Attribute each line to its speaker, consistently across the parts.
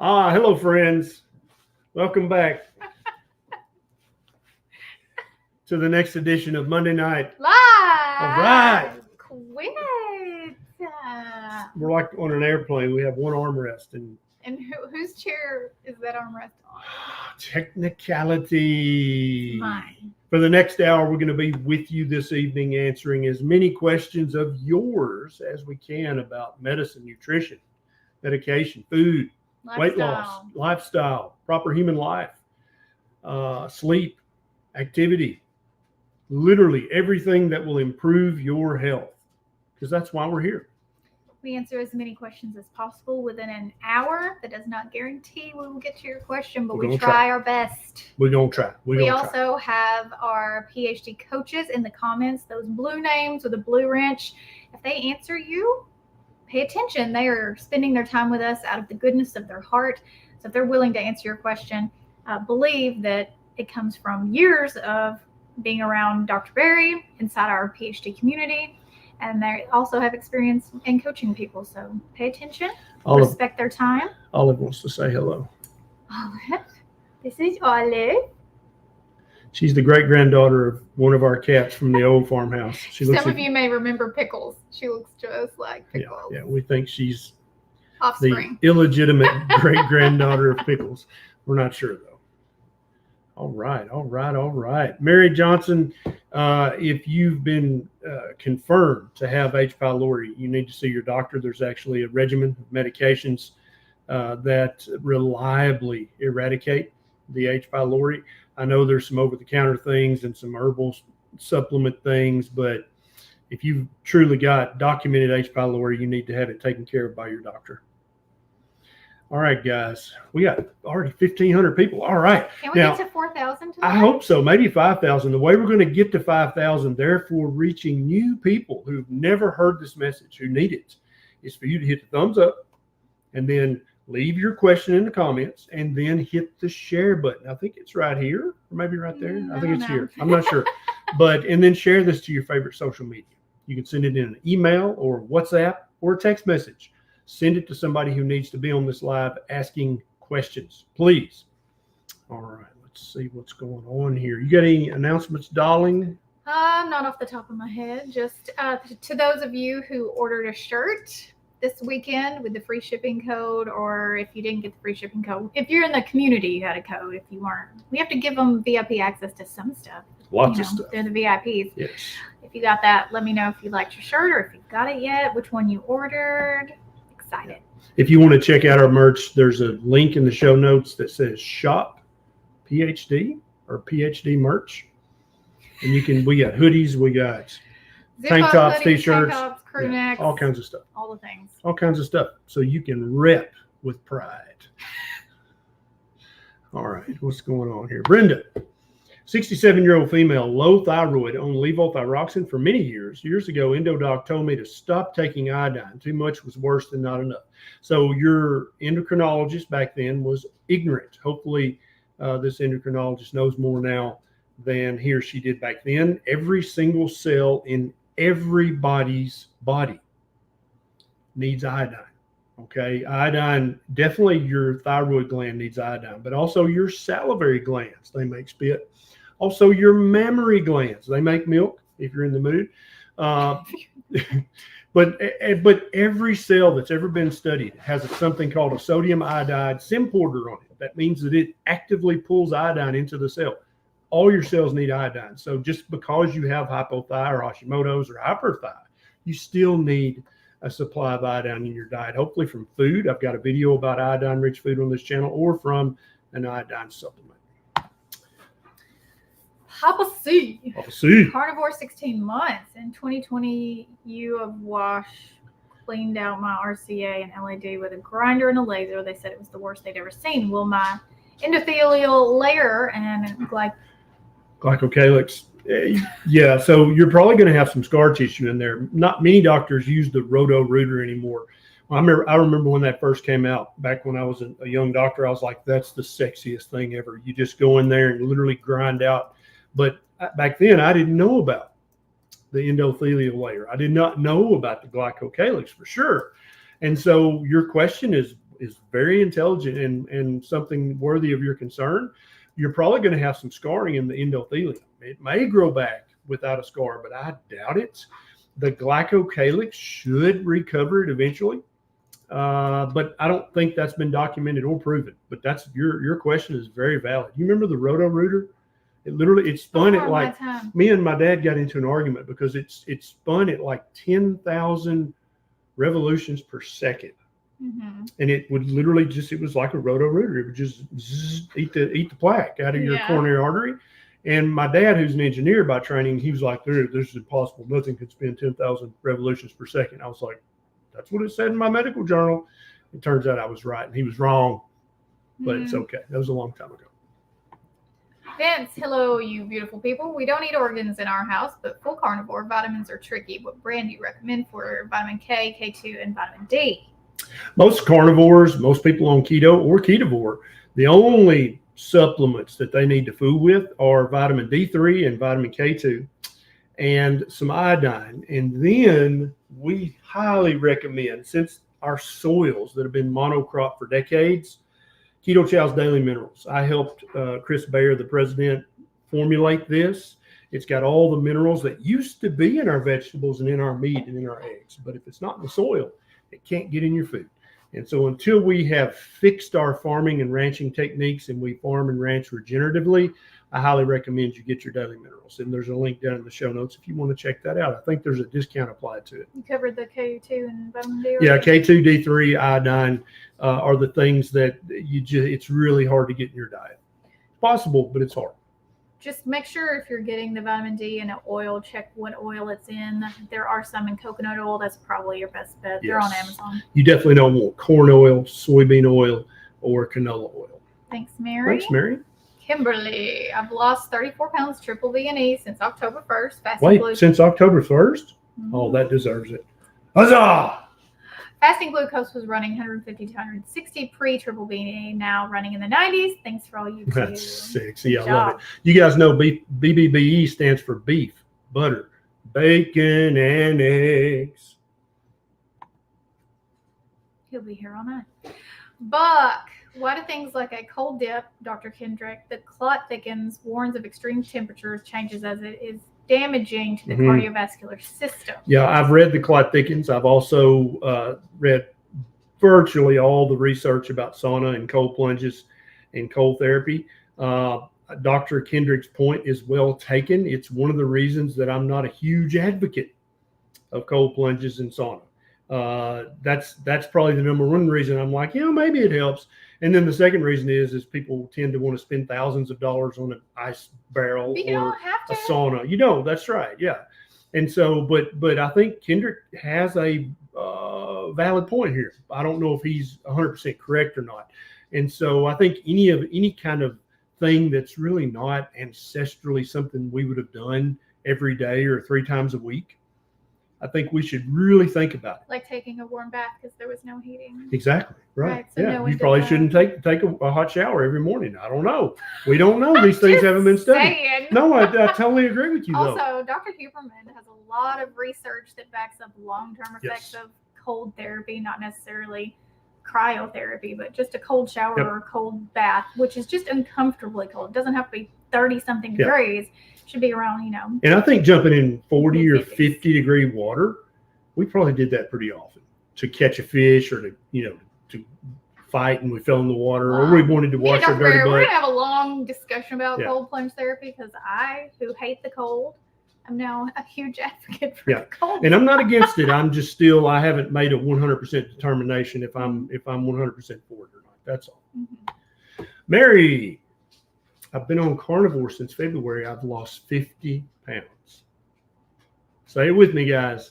Speaker 1: Hello, friends. Welcome back to the next edition of Monday Night
Speaker 2: Live.
Speaker 1: All right.
Speaker 2: Quit.
Speaker 1: We're like on an airplane. We have one armrest and
Speaker 2: whose chair is that armrest on?
Speaker 1: technicality.
Speaker 2: Mine.
Speaker 1: For the next hour, we're going to be with you this evening answering as many questions of yours as we can about medicine, nutrition, medication, food, weight loss, lifestyle, proper human life, sleep, activity, literally everything that will improve your health, because that's why we're here.
Speaker 2: We answer as many questions as possible within an hour. That does not guarantee we will get to your question, but we try our best.
Speaker 1: We're going to try.
Speaker 2: We also have our PhD coaches in the comments, those blue names with a blue wrench. If they answer you, pay attention. They are spending their time with us out of the goodness of their heart. So if they're willing to answer your question, believe that it comes from years of being around Dr. Berry inside our PhD community. And they also have experience in coaching people. So pay attention, respect their time.
Speaker 1: Olive wants to say hello.
Speaker 2: Olive, this is Olive.
Speaker 1: She's the great-granddaughter of one of our cats from the old farmhouse.
Speaker 2: Some of you may remember Pickles. She looks just like Pickles.
Speaker 1: Yeah, we think she's
Speaker 2: offspring.
Speaker 1: The illegitimate great-granddaughter of Pickles. We're not sure, though. All right. Mary Johnson, if you've been confirmed to have H. pylori, you need to see your doctor. There's actually a regimen of medications that reliably eradicate the H. pylori. I know there's some over-the-counter things and some herbal supplement things, but if you've truly got documented H. pylori, you need to have it taken care of by your doctor. All right, guys, we got already 1,500 people. All right.
Speaker 2: Can we get to 4,000 tonight?
Speaker 1: I hope so. Maybe 5,000. The way we're going to get to 5,000, therefore reaching new people who've never heard this message, who need it, is for you to hit the thumbs up and then leave your question in the comments and then hit the share button. I think it's right here or maybe right there. I think it's here. I'm not sure. And then share this to your favorite social media. You can send it in an email or WhatsApp or a text message. Send it to somebody who needs to be on this live asking questions, please. All right, let's see what's going on here. You got any announcements, darling?
Speaker 2: Not off the top of my head. Just to those of you who ordered a shirt this weekend with the free shipping code, or if you didn't get the free shipping code, if you're in the community, you had a code. If you weren't, we have to give them VIP access to some stuff.
Speaker 1: Lots of stuff.
Speaker 2: They're the VIPs.
Speaker 1: Yes. If
Speaker 2: you got that, let me know if you liked your shirt or if you've got it yet, which one you ordered. Excited.
Speaker 1: If you want to check out our merch, there's a link in the show notes that says shop PhD or PhD merch. And we got hoodies, we got tank tops,
Speaker 2: hoodies,
Speaker 1: t-shirts,
Speaker 2: tank tops, crew necks,
Speaker 1: all kinds of stuff.
Speaker 2: All the things.
Speaker 1: All kinds of stuff. So you can rep with pride. All right, what's going on here? Brenda, 67-year-old female, low thyroid, on levothyroxine for many years. Years ago, EndoDoc told me to stop taking iodine. Too much was worse than not enough. So your endocrinologist back then was ignorant. Hopefully, this endocrinologist knows more now than he or she did back then. Every single cell in everybody's body needs iodine. Okay, iodine, definitely your thyroid gland needs iodine, but also your salivary glands, they make spit. Also, your mammary glands, they make milk if you're in the mood. But every cell that's ever been studied has something called a sodium iodide symporter on it. That means that it actively pulls iodine into the cell. All your cells need iodine. So just because you have hypothyroid or Hashimoto's or hyperthyroid, you still need a supply of iodine in your diet, hopefully from food. I've got a video about iodine-rich food on this channel, or from an iodine supplement.
Speaker 2: Papa C.
Speaker 1: C.
Speaker 2: Carnivore 16 months. In 2020, you have cleaned out my RCA and LAD with a grinder and a laser. They said it was the worst they'd ever seen. Will my endothelial layer and
Speaker 1: glycocalyx? Yeah, so you're probably going to have some scar tissue in there. Not many doctors use the Roto-Rooter anymore. I remember when that first came out, back when I was a young doctor, I was like, that's the sexiest thing ever. You just go in there and literally grind out. But back then, I didn't know about the endothelial layer. I did not know about the glycocalyx for sure. And so your question is is very intelligent and something worthy of your concern, you're probably going to have some scarring in the endothelium. It may grow back without a scar, but I doubt it. The glycocalyx should recover it eventually. But I don't think that's been documented or proven. But that's your question is very valid. You remember the Roto-Rooter? It spun at like, me and my dad got into an argument because it spun at like 10,000 revolutions per second.
Speaker 2: Mm-hmm.
Speaker 1: And it would literally it was like a Roto-Rooter. It would just eat the plaque out of your coronary artery. And my dad, who's an engineer by training, he was like, this is impossible. Nothing could spin 10,000 revolutions per second. I was like, that's what it said in my medical journal. It turns out I was right and he was wrong, but it's okay. That was a long time ago.
Speaker 2: Vince, hello, you beautiful people. We don't eat organs in our house, but full carnivore. Vitamins are tricky. What brand do you recommend for vitamin K, K2, and vitamin D?
Speaker 1: Most carnivores, most people on keto or Ketovore, the only supplements that they need to fool with are vitamin D3 and vitamin K2 and some iodine. And then we highly recommend, since our soils that have been monocrop for decades, Keto Chow's Daily Minerals. I helped Chris Bayer, the president, formulate this. It's got all the minerals that used to be in our vegetables and in our meat and in our eggs. But if it's not in the soil, it can't get in your food. And so until we have fixed our farming and ranching techniques and we farm and ranch regeneratively, I highly recommend you get your Daily Minerals. And there's a link down in the show notes if you want to check that out. I think there's a discount applied to it.
Speaker 2: You covered the K2 and vitamin D?
Speaker 1: Yeah, K2, D3, iodine are the things that it's really hard to get in your diet. It's possible, but it's hard.
Speaker 2: Just make sure if you're getting the vitamin D in an oil, check what oil it's in. There are some in coconut oil. That's probably your best bet. They're on Amazon.
Speaker 1: You definitely don't want corn oil, soybean oil, or canola oil.
Speaker 2: Thanks, Mary.
Speaker 1: Thanks, Mary.
Speaker 2: Kimberly, I've lost 34 pounds triple V&E since October 1st.
Speaker 1: Since October 1st?
Speaker 2: Mm-hmm.
Speaker 1: Oh, that deserves it. Huzzah!
Speaker 2: Fasting glucose was running 150 to 160 pre-triple V&E, now running in the 90s. Thanks for all you do.
Speaker 1: That's sexy. I love it. You guys know BBBE stands for beef, butter, bacon, and eggs.
Speaker 2: He'll be here all night. Buck, why do things like a cold dip, Dr. Kendrick, the clot thickens, warns of extreme temperature changes as it is damaging to the cardiovascular system? Yeah,
Speaker 1: I've read the clot thickens. I've also read virtually all the research about sauna and cold plunges and cold therapy. Dr. Kendrick's point is well taken. It's one of the reasons that I'm not a huge advocate of cold plunges and sauna. That's probably the number one reason I'm like, maybe it helps. And then the second reason is people tend to want to spend thousands of dollars on an ice barrel or a sauna. That's right. Yeah. And so, but I think Kendrick has a valid point here. I don't know if he's 100% correct or not. And so I think any kind of thing that's really not ancestrally something we would have done every day or 3 times a week, I think we should really think about it.
Speaker 2: Like taking a warm bath because there was no heating.
Speaker 1: Exactly. Right.
Speaker 2: So
Speaker 1: yeah. You probably shouldn't take a hot shower every morning. I don't know. We don't know. These things haven't been studied. No, I totally agree with you.
Speaker 2: Also, Dr. Huberman has a lot of research that backs up long-term effects of cold therapy, not necessarily cryotherapy, but just a cold shower or a cold bath, which is just uncomfortably cold. It doesn't have to be 30-something degrees. Should be around, And I think jumping in 40 or 50 degree water, we probably did that pretty often to catch a fish or to fight and we fell in the water or we wanted to wash our dirty butt. We're going to have a long discussion about cold plunge therapy because I, who hate the cold, I'm now a huge advocate for the cold. And I'm not against it. I'm just I haven't made a 100% determination if I'm 100% for it or not. That's all. Mm-hmm. Mary, I've been on carnivore since February. I've lost 50 pounds. Say it with me, guys.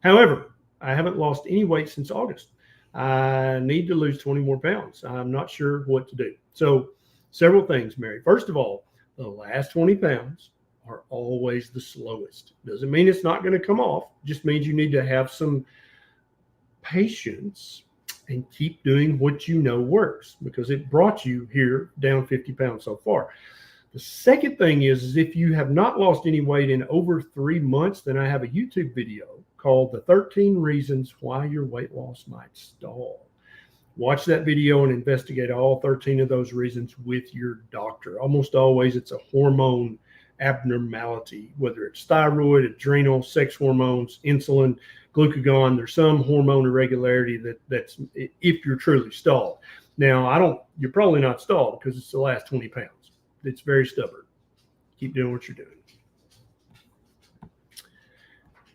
Speaker 2: However, I haven't lost any weight since August. I need to lose 20 more pounds. I'm not sure what to do. So several things, Mary. First of all, the last 20 pounds are always the slowest. Doesn't mean it's not going to come off. Just means you need to have some patience and keep doing what works because it brought you here down 50 pounds so far. The second thing is if you have not lost any weight in over 3 months, then I have a YouTube video
Speaker 1: called The 13 Reasons Why Your Weight Loss Might Stall. Watch that video and investigate all 13 of those reasons with your doctor. Almost always it's a hormone abnormality, whether it's thyroid, adrenal, sex hormones, insulin, glucagon. There's some hormone irregularity that's if you're truly stalled. Now, you're probably not stalled because it's the last 20 pounds. It's very stubborn. Keep doing what you're doing.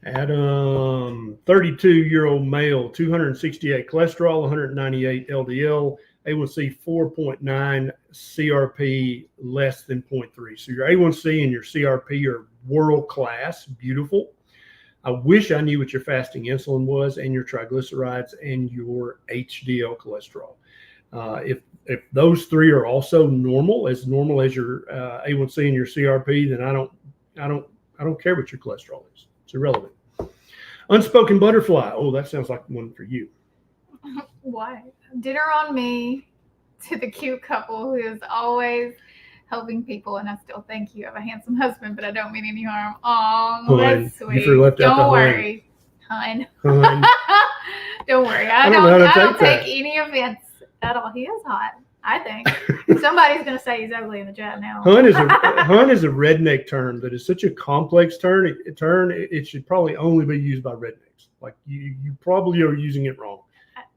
Speaker 1: Adam, 32-year-old male, 268 cholesterol, 198 LDL, A1C 4.9, CRP less than 0.3. So your A1C and your CRP are world class, beautiful. I wish I knew what your fasting insulin was and your triglycerides and your HDL cholesterol. If those three are also normal as your A1C and your CRP, then I don't care what your cholesterol is. It's irrelevant. Unspoken butterfly. Oh, that sounds like one for you.
Speaker 2: Why? Dinner on me to the cute couple who is always helping people, and I still think you have a handsome husband, but I don't mean any harm. Oh, that's sweet. Don't worry, hun. Don't worry. I don't take any offense at all. He is hot, I think. Somebody's going to say he's ugly in the chat now.
Speaker 1: Hun is a redneck term that is such a complex term. It should probably only be used by rednecks. Like you probably are using it wrong.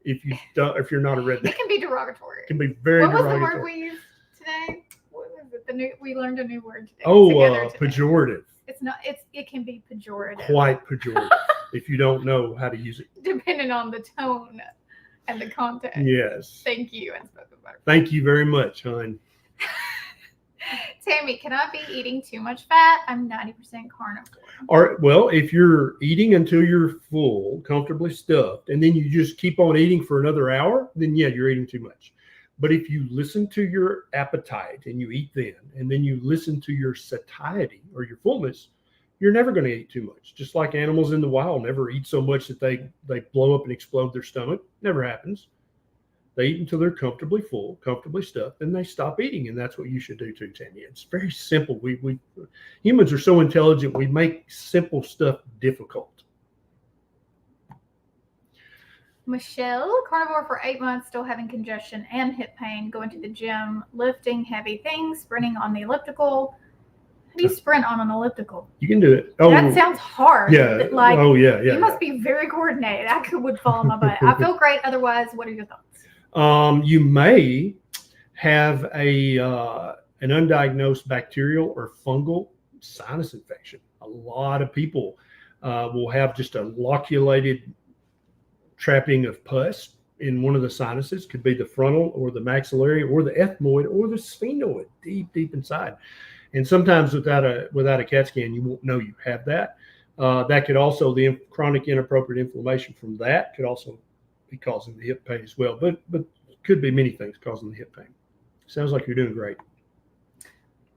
Speaker 1: If you're not a redneck,
Speaker 2: it can be derogatory.
Speaker 1: It can be very derogatory.
Speaker 2: What was the word we used today? What was it? We learned a new word today.
Speaker 1: Pejorative.
Speaker 2: It's not. It can be pejorative.
Speaker 1: Quite pejorative if you don't know how to use it.
Speaker 2: Depending on the tone and the context.
Speaker 1: Yes.
Speaker 2: Thank you, Unspoken Butterfly.
Speaker 1: Thank you very much, hon.
Speaker 2: Tammy, can I be eating too much fat? I'm 90% carnivore.
Speaker 1: Well, if you're eating until you're full, comfortably stuffed, and then you just keep on eating for another hour, then yeah, you're eating too much. But if you listen to your appetite and you eat then, and then you listen to your satiety or your fullness, you're never going to eat too much. Just like animals in the wild never eat so much that they blow up and explode their stomach. Never happens. They eat until they're comfortably full, comfortably stuffed, and they stop eating. And that's what you should do too, Tammy. It's very simple. We humans are so intelligent. We make simple stuff difficult.
Speaker 2: Michelle, carnivore for 8 months, still having congestion and hip pain, going to the gym, lifting heavy things, sprinting on the elliptical. How do you sprint on an elliptical?
Speaker 1: You can do it.
Speaker 2: Oh, that sounds hard.
Speaker 1: Yeah.
Speaker 2: Like,
Speaker 1: yeah.
Speaker 2: You must be very coordinated. I would fall on my butt. I feel great. Otherwise, what are your thoughts?
Speaker 1: You may have an undiagnosed bacterial or fungal sinus infection. A lot of people will have just a loculated trapping of pus in one of the sinuses. Could be the frontal or the maxillary or the ethmoid or the sphenoid, deep inside. And sometimes without a CAT scan, you won't know you have that. That could also, the chronic inappropriate inflammation from that could also be causing the hip pain as well. But could be many things causing the hip pain. Sounds like you're doing great.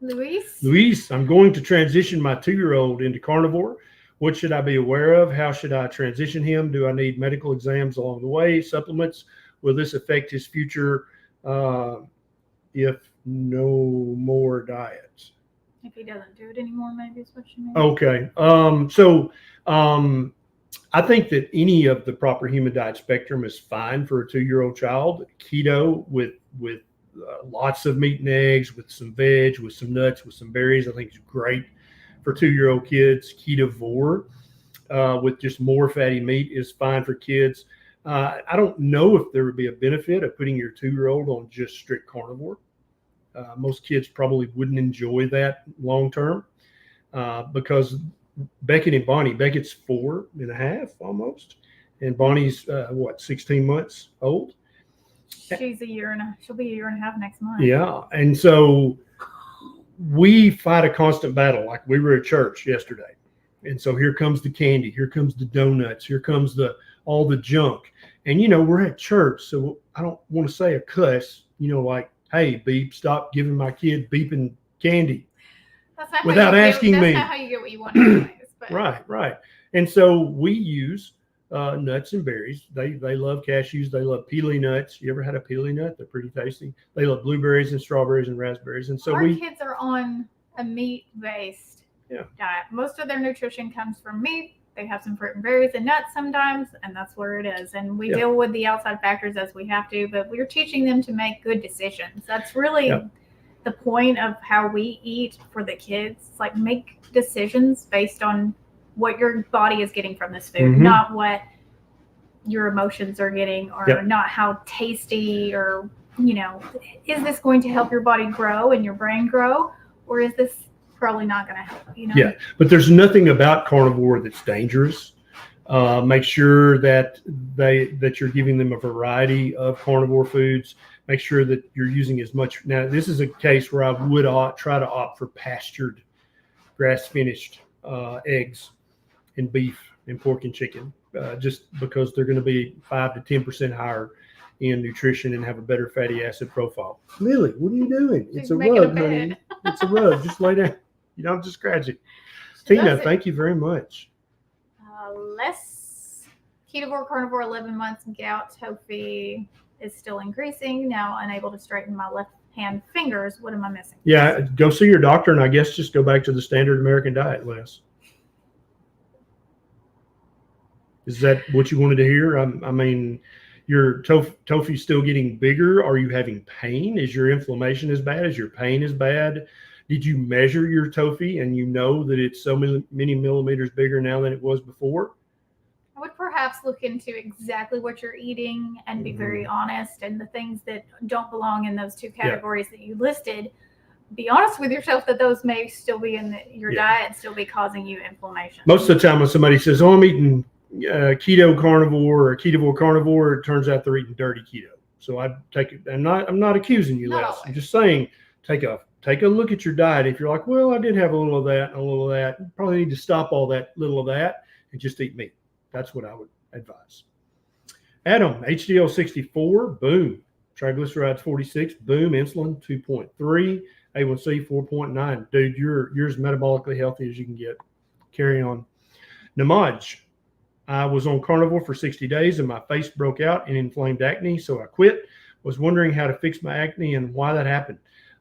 Speaker 1: Luis, I'm going to transition my 2-year-old into carnivore. What should I be aware of? How should I transition him? Do I need medical exams along the way? Supplements? Will this affect his future if no more diets?
Speaker 2: If he doesn't do it anymore, maybe is what you mean.
Speaker 1: Okay. I think that any of the proper human diet spectrum is fine for a 2-year-old child. Keto with lots of meat and eggs, with some veg, with some nuts, with some berries, I think is great for 2-year-old kids. Ketovore with just more fatty meat is fine for kids. I don't know if there would be a benefit of putting your 2-year-old on just strict carnivore. Most kids probably wouldn't enjoy that long term because Beckett and Bonnie, Beckett's 4.5 almost, and Bonnie's 16 months old.
Speaker 2: She'll be a year and a half next month.
Speaker 1: Yeah, and so we fight a constant battle. Like we were at church yesterday, and so here comes the candy, here comes the donuts, here comes all the junk, and we're at church, so I don't want to say a cuss, like, hey, beep, stop giving my kid beeping candy. Without asking me.
Speaker 2: That's not how you get what you want anyways. But.
Speaker 1: Right. And so we use nuts and berries. They love cashews. They love peely nuts. You ever had a peely nut? They're pretty tasty. They love blueberries and strawberries and raspberries. And so
Speaker 2: our kids are on a meat-based diet. Most of their nutrition comes from meat, They have some fruit and berries and nuts sometimes, and that's where it is. And we deal with the outside factors as we have to, but we're teaching them to make good decisions. That's really the point of how we eat for the kids. It's like, make decisions based on what your body is getting from this food, not what your emotions are getting, or not how tasty, or, you know, is this going to help your body grow and your brain grow, or is this probably not going to help, you know?
Speaker 1: Yeah, but there's nothing about carnivore that's dangerous. Make sure that you're giving them a variety of carnivore foods. Make sure that you're using as much. Now, this is a case where I would try to opt for pastured, grass-finished eggs and beef and pork and chicken, just because they're going to be 5 to 10% higher in nutrition and have a better fatty acid profile. Lily, what are you doing?
Speaker 2: She's
Speaker 1: it's a
Speaker 2: making
Speaker 1: rug,
Speaker 2: a
Speaker 1: honey.
Speaker 2: bed.
Speaker 1: It's a rug. Just lay down. You don't have to scratch it. Tina, thank you very much.
Speaker 2: Less Ketovore, Carnivore, 11 months, gout, Tofi is still increasing. Now unable to straighten my left hand fingers. What am I missing?
Speaker 1: Yeah, go see your doctor, and I guess just go back to the standard American diet, Les. Is that what you wanted to hear? I mean, your Tofi's still getting bigger. Are you having pain? Is your inflammation as bad? Is your pain as bad? Did you measure your Tofi and you know that it's so many millimeters bigger now than it was before?
Speaker 2: I would perhaps look into exactly what you're eating and be very honest, and the things that don't belong in those two categories that you listed. Be honest with yourself that those may still be in your diet and still be causing you inflammation.
Speaker 1: Most of the time when somebody says, oh, I'm eating keto carnivore or Ketovore carnivore, it turns out they're eating dirty keto. So I take it. I'm not accusing you, Les. I'm just saying, take a look at your diet. If you're like, well, I did have a little of that and a little of that, you probably need to stop all that little of that and just eat meat. That's what I would advise. Adam, HDL 64, boom. Triglycerides 46, boom. Insulin 2.3, A1C 4.9. Dude, you're as metabolically healthy as you can get. Carry on. Namaj, I was on carnivore for 60 days and my face broke out in inflamed acne, so I quit. Was wondering how to fix my acne and why that happened.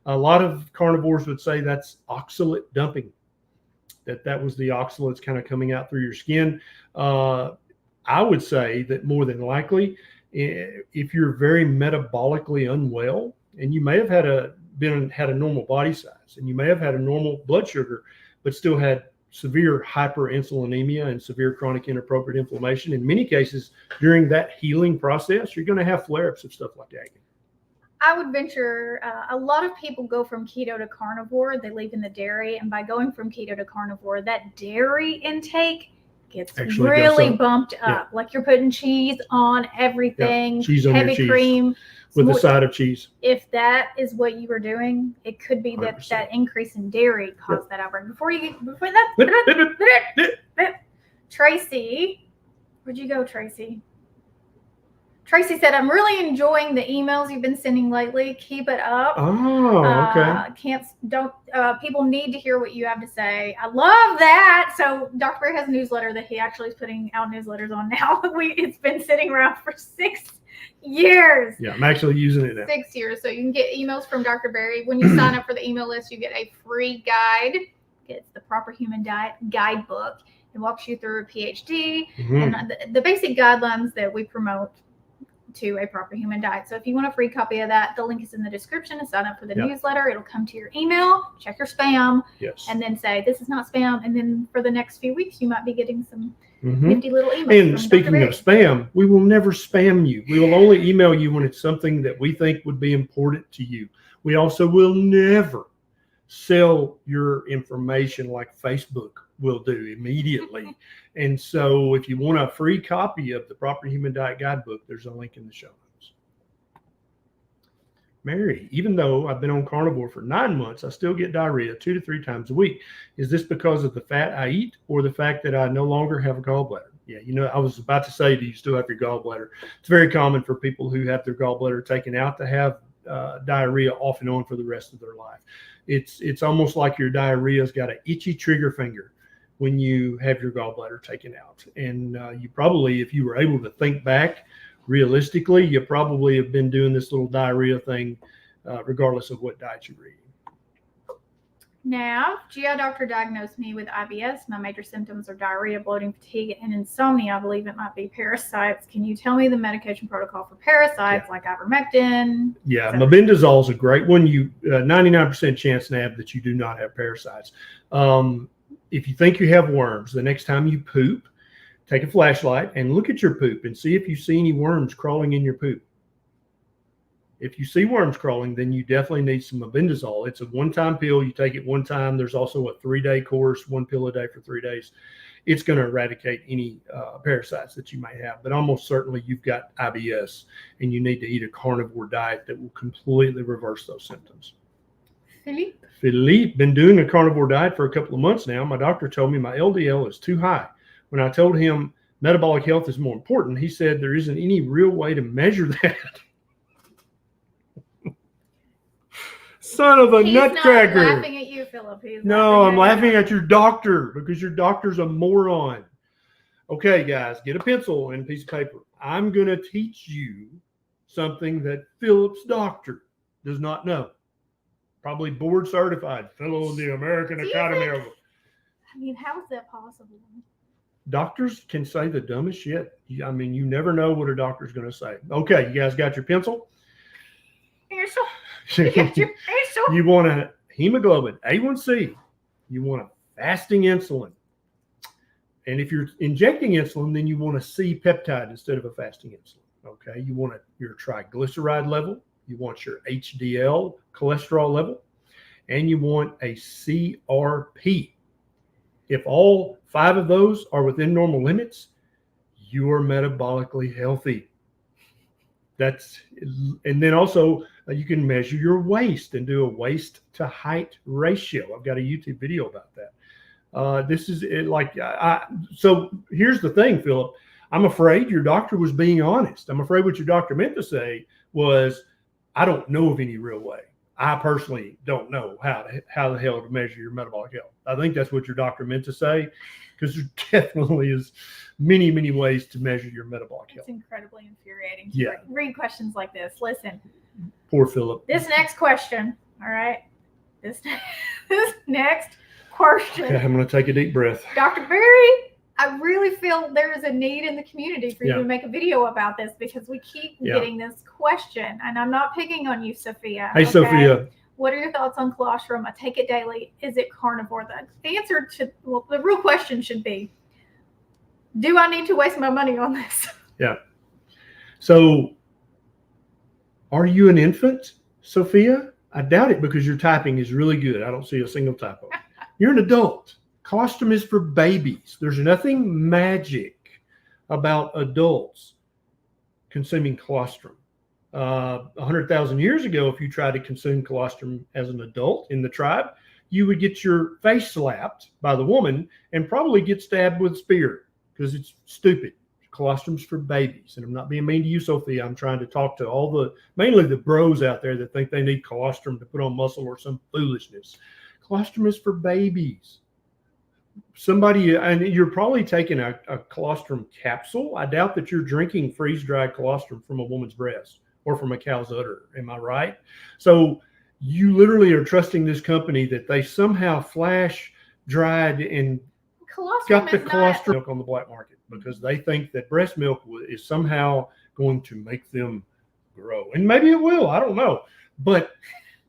Speaker 1: A lot of carnivores would say that's oxalate dumping, that was the oxalates kind of coming out through your skin. I would say that more than likely, if you're very metabolically unwell, and you may have had a normal body size, and you may have had a normal blood sugar, but still had severe hyperinsulinemia and severe chronic inappropriate inflammation. In many cases, during that healing process, you're going to have flare-ups of stuff like acne.
Speaker 2: I would venture a lot of people go from keto to carnivore. They leave in the dairy, and by going from keto to carnivore, that dairy intake gets really bumped up. Like you're putting cheese on everything,
Speaker 1: cheese on
Speaker 2: heavy
Speaker 1: cheese
Speaker 2: cream
Speaker 1: with a side of cheese.
Speaker 2: If that is what you were doing, it could be that increase in dairy caused that outbreak. Tracy, where'd you go, Tracy? Tracy said, I'm really enjoying the emails you've been sending lately. Keep it up.
Speaker 1: Oh, okay.
Speaker 2: People need to hear what you have to say. I love that. So Dr. Berry has a newsletter that he actually is putting out newsletters on now. It's been sitting around for 6 years.
Speaker 1: Yeah, I'm actually using it now.
Speaker 2: 6 years. So you can get emails from Dr. Berry. When you sign up for the email list, you get a free guide. It's the Proper Human Diet Guidebook. It walks you through a PhD and the basic guidelines that we promote to a proper human diet. So if you want a free copy of that, the link is in the description to sign up for the newsletter. It'll come to your email, check your spam, and then say, this is not spam. And then for the next few weeks, you might be getting some nifty little emails.
Speaker 1: And speaking of spam, we will never spam you. We will only email you when it's something that we think would be important to you. We also will never sell your information like Facebook will do immediately. And so if you want a free copy of the Proper Human Diet Guidebook, there's a link in the show notes. Mary, even though I've been on carnivore for 9 months, I still get diarrhea 2 to 3 times a week. Is this because of the fat I eat or the fact that I no longer have a gallbladder? Yeah, I was about to say, do you still have your gallbladder? It's very common for people who have their gallbladder taken out to have diarrhea off and on for the rest of their life. It's almost like your diarrhea's got an itchy trigger finger when you have your gallbladder taken out. And you probably, if you were able to think back realistically, you probably have been doing this little diarrhea thing regardless of what diet you're eating.
Speaker 2: Now, GI doctor diagnosed me with IBS. My major symptoms are diarrhea, bloating, fatigue, and insomnia. I believe it might be parasites. Can you tell me the medication protocol for parasites like ivermectin?
Speaker 1: Yeah, mebendazole is a great one. You 99% chance, Nab, that you do not have parasites. If you think you have worms, the next time you poop, take a flashlight and look at your poop and see if you see any worms crawling in your poop. If you see worms crawling, then you definitely need some mebendazole. It's a one-time pill. You take it one time. There's also a 3-day course, 1 pill a day for 3 days. It's going to eradicate any parasites that you may have. But almost certainly you've got IBS, and you need to eat a carnivore diet that will completely reverse those symptoms. Philippe, been doing a carnivore diet for a couple of months now. My doctor told me my LDL is too high. When I told him metabolic health is more important, he said there isn't any real way to measure that. Son of a nutcracker.
Speaker 2: He's not laughing at you, Philip.
Speaker 1: No, I'm laughing at your doctor because your doctor's a moron. Okay, guys, get a pencil and a piece of paper. I'm going to teach you something that Philip's doctor does not know. Probably board certified, fellow of the American Academy of...
Speaker 2: I mean, how is that possible?
Speaker 1: Doctors can say the dumbest shit. I mean, you never know what a doctor's going to say. Okay, you guys got your pencil? You want a hemoglobin, A1C. You want a fasting insulin. And if you're injecting insulin, then you want a C peptide instead of a fasting insulin. Okay, you want your triglyceride level. You want your HDL cholesterol level. And you want a CRP. If all 5 of those are within normal limits, you are metabolically healthy. And then also you can measure your waist and do a waist to height ratio. I've got a YouTube video about that. This is so here's the thing, Philip. I'm afraid your doctor was being honest. I'm afraid what your doctor meant to say was, I don't know of any real way. I personally don't know how the hell to measure your metabolic health. I think that's what your doctor meant to say, because there definitely is many, many ways to measure your metabolic health.
Speaker 2: It's incredibly infuriating to read questions like this. Listen.
Speaker 1: Poor Philip.
Speaker 2: This next question, all right? This next question.
Speaker 1: Okay, I'm going to take a deep breath.
Speaker 2: Dr. Berry, I really feel there is a need in the community for you to make a video about this, because we keep getting this question. And I'm not picking on you, Sophia.
Speaker 1: Hey, okay? Sophia.
Speaker 2: What are your thoughts on colostrum? I take it daily. Is it carnivore? The answer to, the real question should be, do I need to waste my money on this? Yeah.
Speaker 1: So, are you an infant, Sophia? I doubt it, because your typing is really good. I don't see a single typo. You're an adult. Colostrum is for babies. There's nothing magic about adults consuming colostrum. 100,000 years ago, if you tried to consume colostrum as an adult in the tribe, you would get your face slapped by the woman and probably get stabbed with a spear, because it's stupid. Colostrum's for babies. And I'm not being mean to you, Sophia. I'm trying to talk to mainly the bros out there that think they need colostrum to put on muscle or some foolishness. Colostrum is for babies. And you're probably taking a colostrum capsule. I doubt that you're drinking freeze-dried colostrum from a woman's breast or from a cow's udder. Am I right? So you literally are trusting this company that they somehow flash dried and got the colostrum milk on the black market, because they think that breast milk is somehow going to make them grow. And maybe it will. I don't know. But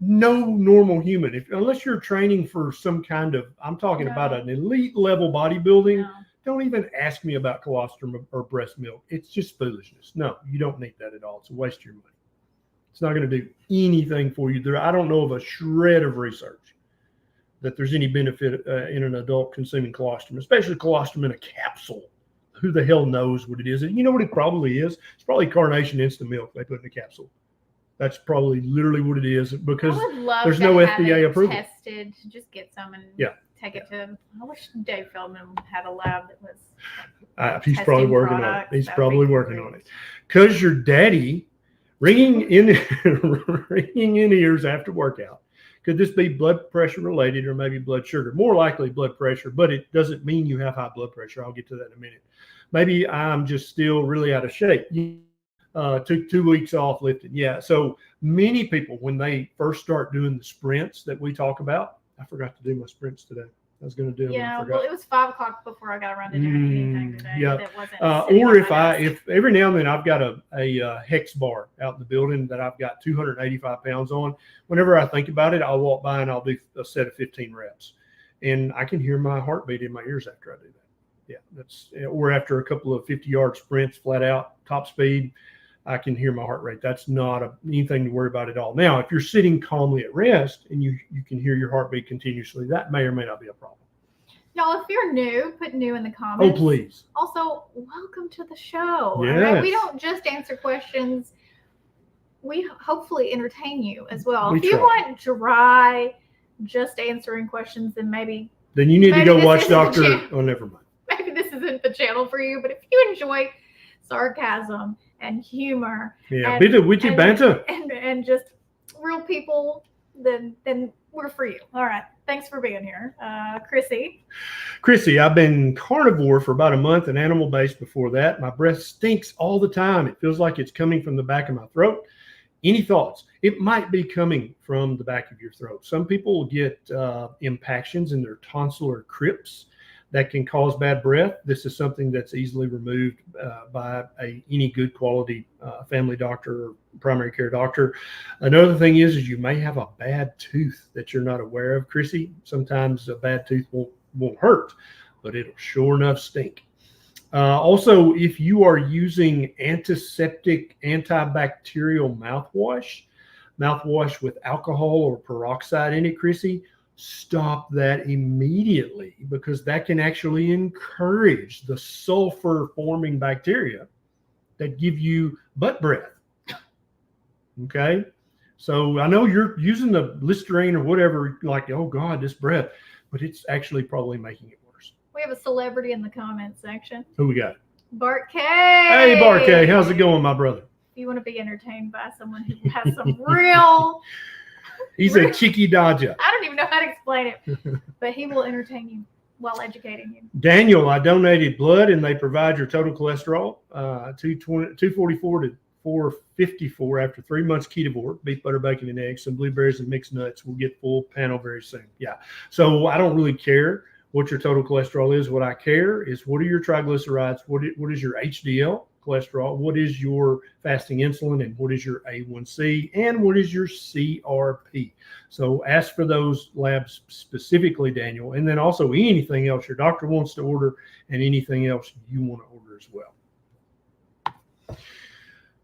Speaker 1: no normal human, unless you're training for some kind of, I'm talking about an elite level bodybuilding, don't even ask me about colostrum or breast milk. It's just foolishness. No, you don't need that at all. It's a waste of your money. It's not going to do anything for you. I don't know of a shred of research that there's any benefit in an adult consuming colostrum, especially colostrum in a capsule. Who the hell knows what it is? And you know what it probably is? It's probably Carnation instant milk they put in a capsule. That's probably literally what it is, because there's no FDA approval.
Speaker 2: Tested, just get some and take it to. I wish Dave Feldman had a lab that was.
Speaker 1: He's probably working on it. He's probably working on it. Because your daddy ringing in ears after workout. Could this be blood pressure related, or maybe blood sugar? More likely blood pressure, but it doesn't mean you have high blood pressure. I'll get to that in a minute. Maybe I'm just still really out of shape. Took 2 weeks off lifting. Yeah. So many people, when they first start doing the sprints that we talk about, I forgot to do my sprints today. I was going to do them.
Speaker 2: Yeah,
Speaker 1: I forgot.
Speaker 2: well, it was 5 o'clock before I got around to doing anything today.
Speaker 1: Yeah.
Speaker 2: That wasn't sitting
Speaker 1: Or
Speaker 2: on
Speaker 1: if
Speaker 2: my desk.
Speaker 1: if every now and then I've got a hex bar out in the building that I've got 285 pounds on. Whenever I think about it, I'll walk by and I'll do a set of 15 reps, and I can hear my heartbeat in my ears after I do that. Yeah, that's or after a couple of 50-yard sprints, flat out top speed, I can hear my heart rate. That's not anything to worry about at all. Now, if you're sitting calmly at rest and you can hear your heartbeat continuously, that may or may not be a problem.
Speaker 2: Y'all, if you're new, put new in the comments.
Speaker 1: Oh, please.
Speaker 2: Also, welcome to the show.
Speaker 1: Yes.
Speaker 2: All right? We don't just answer questions. We hopefully entertain you as well.
Speaker 1: We
Speaker 2: if you
Speaker 1: try.
Speaker 2: want dry, just answering questions, then maybe
Speaker 1: Then you need to
Speaker 2: maybe
Speaker 1: go
Speaker 2: this
Speaker 1: watch
Speaker 2: isn't the
Speaker 1: Dr.
Speaker 2: channel.
Speaker 1: Oh, never mind.
Speaker 2: maybe this isn't the channel for you. But if you enjoy sarcasm and humor,
Speaker 1: Yeah,
Speaker 2: and,
Speaker 1: bit of witty banter.
Speaker 2: and just real people, then we're for you. All right. Thanks for being here,
Speaker 1: Chrissy, I've been carnivore for about a month and animal-based before that. My breath stinks all the time. It feels like it's coming from the back of my throat. Any thoughts? It might be coming from the back of your throat. Some people get impactions in their tonsillar crypts that can cause bad breath. This is something that's easily removed by any good quality family doctor or primary care doctor. Another thing is you may have a bad tooth that you're not aware of, Chrissy. Sometimes a bad tooth won't hurt, but it'll sure enough stink. Also, if you are using antiseptic, antibacterial mouthwash with alcohol or peroxide in it, Chrissy, stop that immediately, because that can actually encourage the sulfur forming bacteria that give you butt breath. Okay. So I know you're using the Listerine or whatever, like, oh God, this breath, but it's actually probably making it worse.
Speaker 2: We have a celebrity in the comments section.
Speaker 1: Who we got?
Speaker 2: Bart K.
Speaker 1: Hey, Bart K. How's it going, my brother?
Speaker 2: If you want to be entertained by someone who has some real...
Speaker 1: He's a cheeky dodger.
Speaker 2: I don't even know how to explain it, but he will entertain you while educating you.
Speaker 1: Daniel, I donated blood and they provide your total cholesterol, 244 to 454 after 3 months Ketovore, beef, butter, bacon, and eggs, some blueberries and mixed nuts. We'll get full panel very soon. Yeah. So I don't really care what your total cholesterol is. What I care is what are your triglycerides, what is your HDL cholesterol, what is your fasting insulin, and what is your A1C, and what is your CRP. So ask for those labs specifically, Daniel, and then also anything else your doctor wants to order and anything else you want to order as well.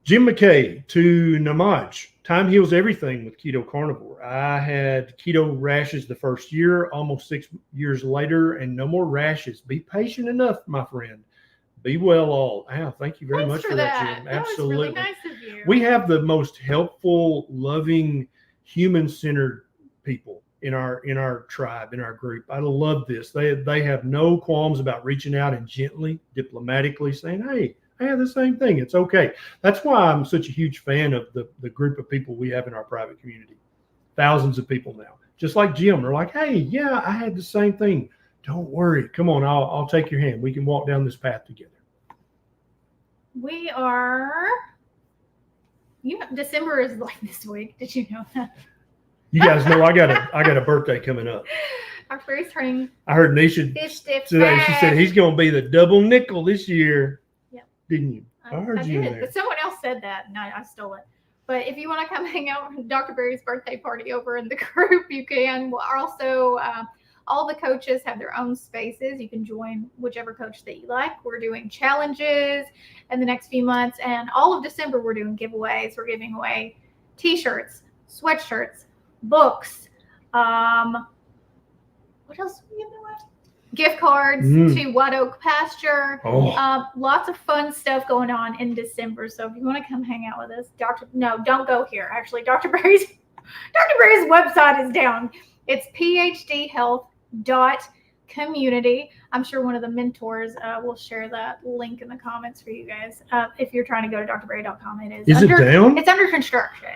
Speaker 1: Jim McKay to Namaj. Time heals everything with Keto Carnivore. I had keto rashes the first year, almost 6 years later, and no more rashes. Be patient enough, my friend. Be well all. Thank you very much for that, Jim. Absolutely.
Speaker 2: That was really nice of you.
Speaker 1: We have the most helpful, loving, human-centered people in our tribe, in our group. I love this. They have no qualms about reaching out and gently, diplomatically saying, hey, I have the same thing. It's okay. That's why I'm such a huge fan of the group of people we have in our private community. Thousands of people now. Just like Jim. They're like, hey, yeah, I had the same thing. Don't worry. Come on, I'll take your hand. We can walk down this path together.
Speaker 2: We are, December is like this week. Did you know that?
Speaker 1: You guys know I got a birthday coming up.
Speaker 2: Our first turning.
Speaker 1: I heard Neisha today. She said he's going to be the double nickel this year.
Speaker 2: Yep.
Speaker 1: Didn't you? I heard you
Speaker 2: did,
Speaker 1: there.
Speaker 2: but someone else said that, and I stole it. But if you want to come hang out with Dr. Barry's birthday party over in the group, you can. We're also, all the coaches have their own spaces. You can join whichever coach that you like. We're doing challenges in the next few months, and all of December we're doing giveaways. We're giving away t-shirts, sweatshirts, books. What else are we giving away? Gift cards to White Oak Pasture. Lots of fun stuff going on in December. So if you want to come hang out with us, don't go here. Actually, Dr. Barry's website is down. It's phdhealth.community. I'm sure one of the mentors will share that link in the comments for you guys. If you're trying to go to drbarry.com, it is.
Speaker 1: Is it down?
Speaker 2: It's under construction.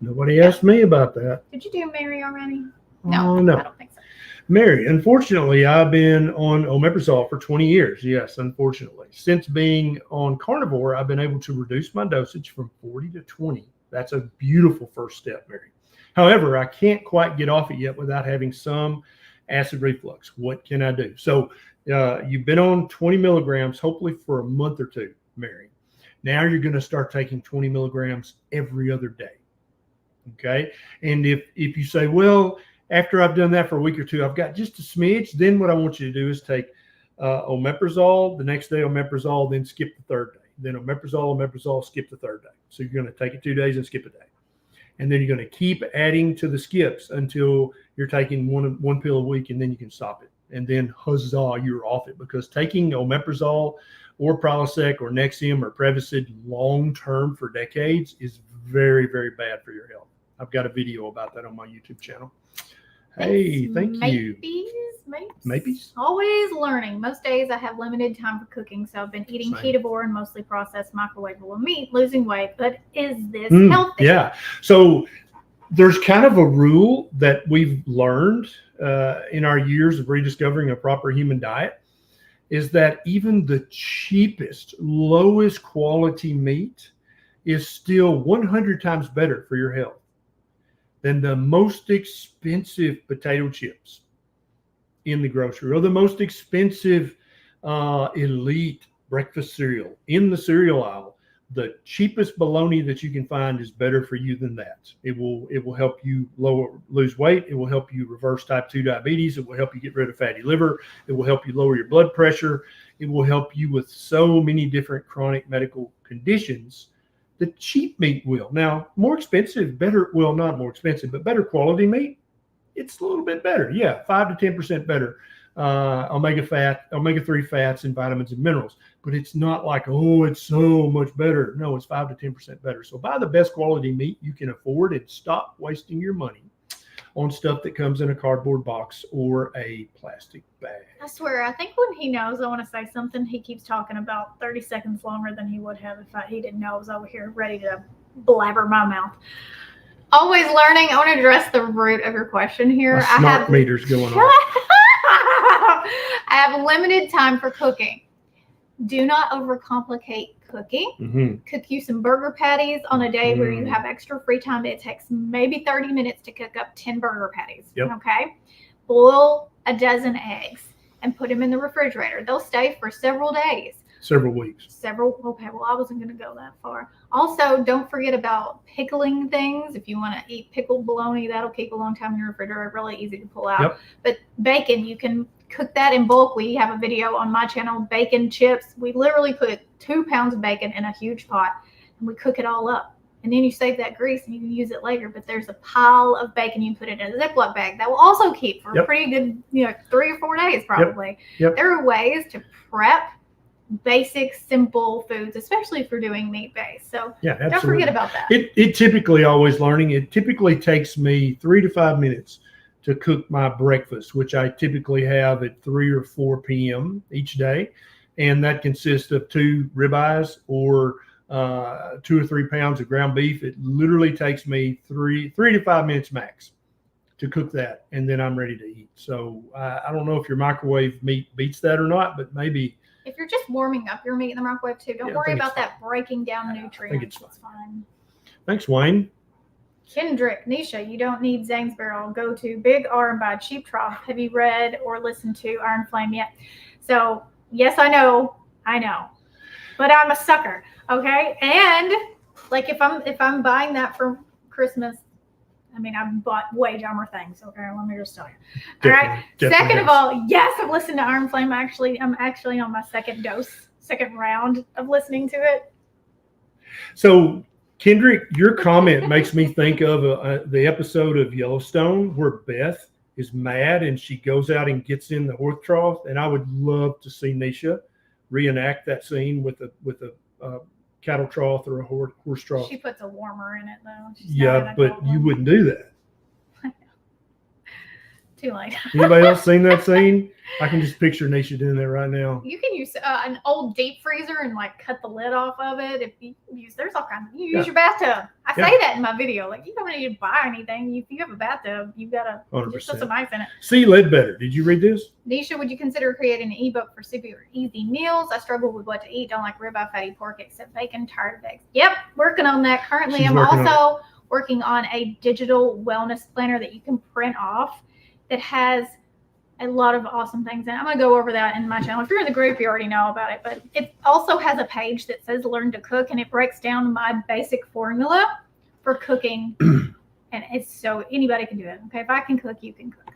Speaker 1: Nobody asked me about that.
Speaker 2: Did you do Mary already?
Speaker 1: No,
Speaker 2: I don't think so.
Speaker 1: Mary, unfortunately, I've been on omeprazole for 20 years. Yes, unfortunately. Since being on carnivore, I've been able to reduce my dosage from 40 to 20. That's a beautiful first step, Mary. However, I can't quite get off it yet without having some acid reflux. What can I do? So you've been on 20 milligrams, hopefully for a month or two, Mary. Now you're going to start taking 20 milligrams every other day. Okay. And if you say, well, after I've done that for a week or two, I've got just a smidge, then what I want you to do is take omeprazole, the next day omeprazole, then skip the third day. Then omeprazole, skip the third day. So you're going to take it 2 days and skip a day. And then you're going to keep adding to the skips until you're taking one pill a week, and then you can stop it. And then huzzah, you're off it. Because taking omeprazole or Prilosec or Nexium or Prevacid long-term for decades is very, very bad for your health. I've got a video about that on my YouTube channel. Hey, thank you. Maybe.
Speaker 2: Always learning. Most days I have limited time for cooking, so I've been eating Ketovore and mostly processed microwavable meat, losing weight. But is this healthy?
Speaker 1: Yeah. So there's kind of a rule that we've learned in our years of rediscovering a proper human diet, is that even the cheapest, lowest quality meat is still 100 times better for your health than the most expensive potato chips in the grocery, or the most expensive elite breakfast cereal in the cereal aisle. The cheapest bologna that you can find is better for you than that. It will help you lose weight. It will help you reverse type 2 diabetes. It will help you get rid of fatty liver. It will help you lower your blood pressure. It will help you with so many different chronic medical conditions. The cheap meat will. Now, more expensive, better, well, not more expensive, but better quality meat, it's a little bit better. Yeah, 5 to 10% better omega-3 fats and vitamins and minerals. But it's not like, oh, it's so much better. No, it's 5 to 10% better. So buy the best quality meat you can afford and stop wasting your money on stuff that comes in a cardboard box or a plastic bag.
Speaker 2: I swear, I think when he knows I want to say something, he keeps talking about 30 seconds longer than he would have if he didn't know I was over here ready to blabber my mouth. Always learning. I want to address the root of your question here.
Speaker 1: My smart meter's going on.
Speaker 2: I have limited time for cooking. Do not overcomplicate cooking.
Speaker 1: Mm-hmm.
Speaker 2: Cook you some burger patties on a day where you have extra free time. It takes maybe 30 minutes to cook up 10 burger patties.
Speaker 1: Yep.
Speaker 2: Okay. Boil a dozen eggs and put them in the refrigerator. They'll stay for several days.
Speaker 1: Several weeks.
Speaker 2: Okay, well, I wasn't going to go that far. Also, don't forget about pickling things. If you want to eat pickled bologna, that'll keep a long time in your refrigerator. Really easy to pull out.
Speaker 1: Yep.
Speaker 2: But bacon, you can cook that in bulk. We have a video on my channel, bacon chips. We literally put 2 pounds of bacon in a huge pot, and we cook it all up. And then you save that grease and you can use it later. But there's a pile of bacon. You put it in a Ziploc bag. That will also keep for a pretty good, 3 or 4 days probably.
Speaker 1: Yep.
Speaker 2: There are ways to prep basic, simple foods, especially if you're doing meat-based. So don't forget about that.
Speaker 1: It typically takes me 3 to 5 minutes to cook my breakfast, which I typically have at 3 or 4 p.m. each day. And that consists of 2 ribeyes or 2 or 3 pounds of ground beef. It literally takes me 3 to 5 minutes max to cook that, and then I'm ready to eat. So I don't know if your microwave meat beats that or not, but maybe.
Speaker 2: If you're just warming up your meat in the microwave too, don't worry about that breaking down nutrients.
Speaker 1: I think it's
Speaker 2: fine.
Speaker 1: Thanks, Wayne.
Speaker 2: Kendrick, Neisha, you don't need Zang's Barrel. Go to Big R and buy Cheap Trough. Have you read or listened to Iron Flame yet? So, yes, I know, but I'm a sucker, okay? And like if I'm buying that for Christmas, I mean, I've bought way dumber things. Okay, let me just tell you. All right. Second of all, yes, I've listened to Iron Flame. I'm actually on my second round of listening to it.
Speaker 1: So, Kendrick, your comment makes me think of the episode of Yellowstone where Beth is mad and she goes out and gets in the horse trough. And I would love to see Neisha reenact that scene with a cattle trough or a horse trough.
Speaker 2: She puts a warmer in it though.
Speaker 1: Yeah, but you wouldn't do that.
Speaker 2: too late.
Speaker 1: Anybody else seen that scene? I can just picture Neisha doing that right now.
Speaker 2: You can use an old deep freezer and like cut the lid off of it. If you use, there's all kinds. You use your bathtub. I say that in my video. Like, you don't need to buy anything. If you have a bathtub, you gotta just put some ice in it.
Speaker 1: See Ledbetter. Did you read this?
Speaker 2: Neisha, would you consider creating an ebook for super easy meals? I struggle with what to eat. Don't like ribeye, fatty pork, except bacon. Tired of eggs. Yep, working on that currently. I'm also working on a digital wellness planner that you can print off that has a lot of awesome things in it. I'm going to go over that in my channel. If you're in the group, you already know about it, but it also has a page that says learn to cook, and it breaks down my basic formula for cooking. And it's so anybody can do it. Okay. If I can cook, you can cook.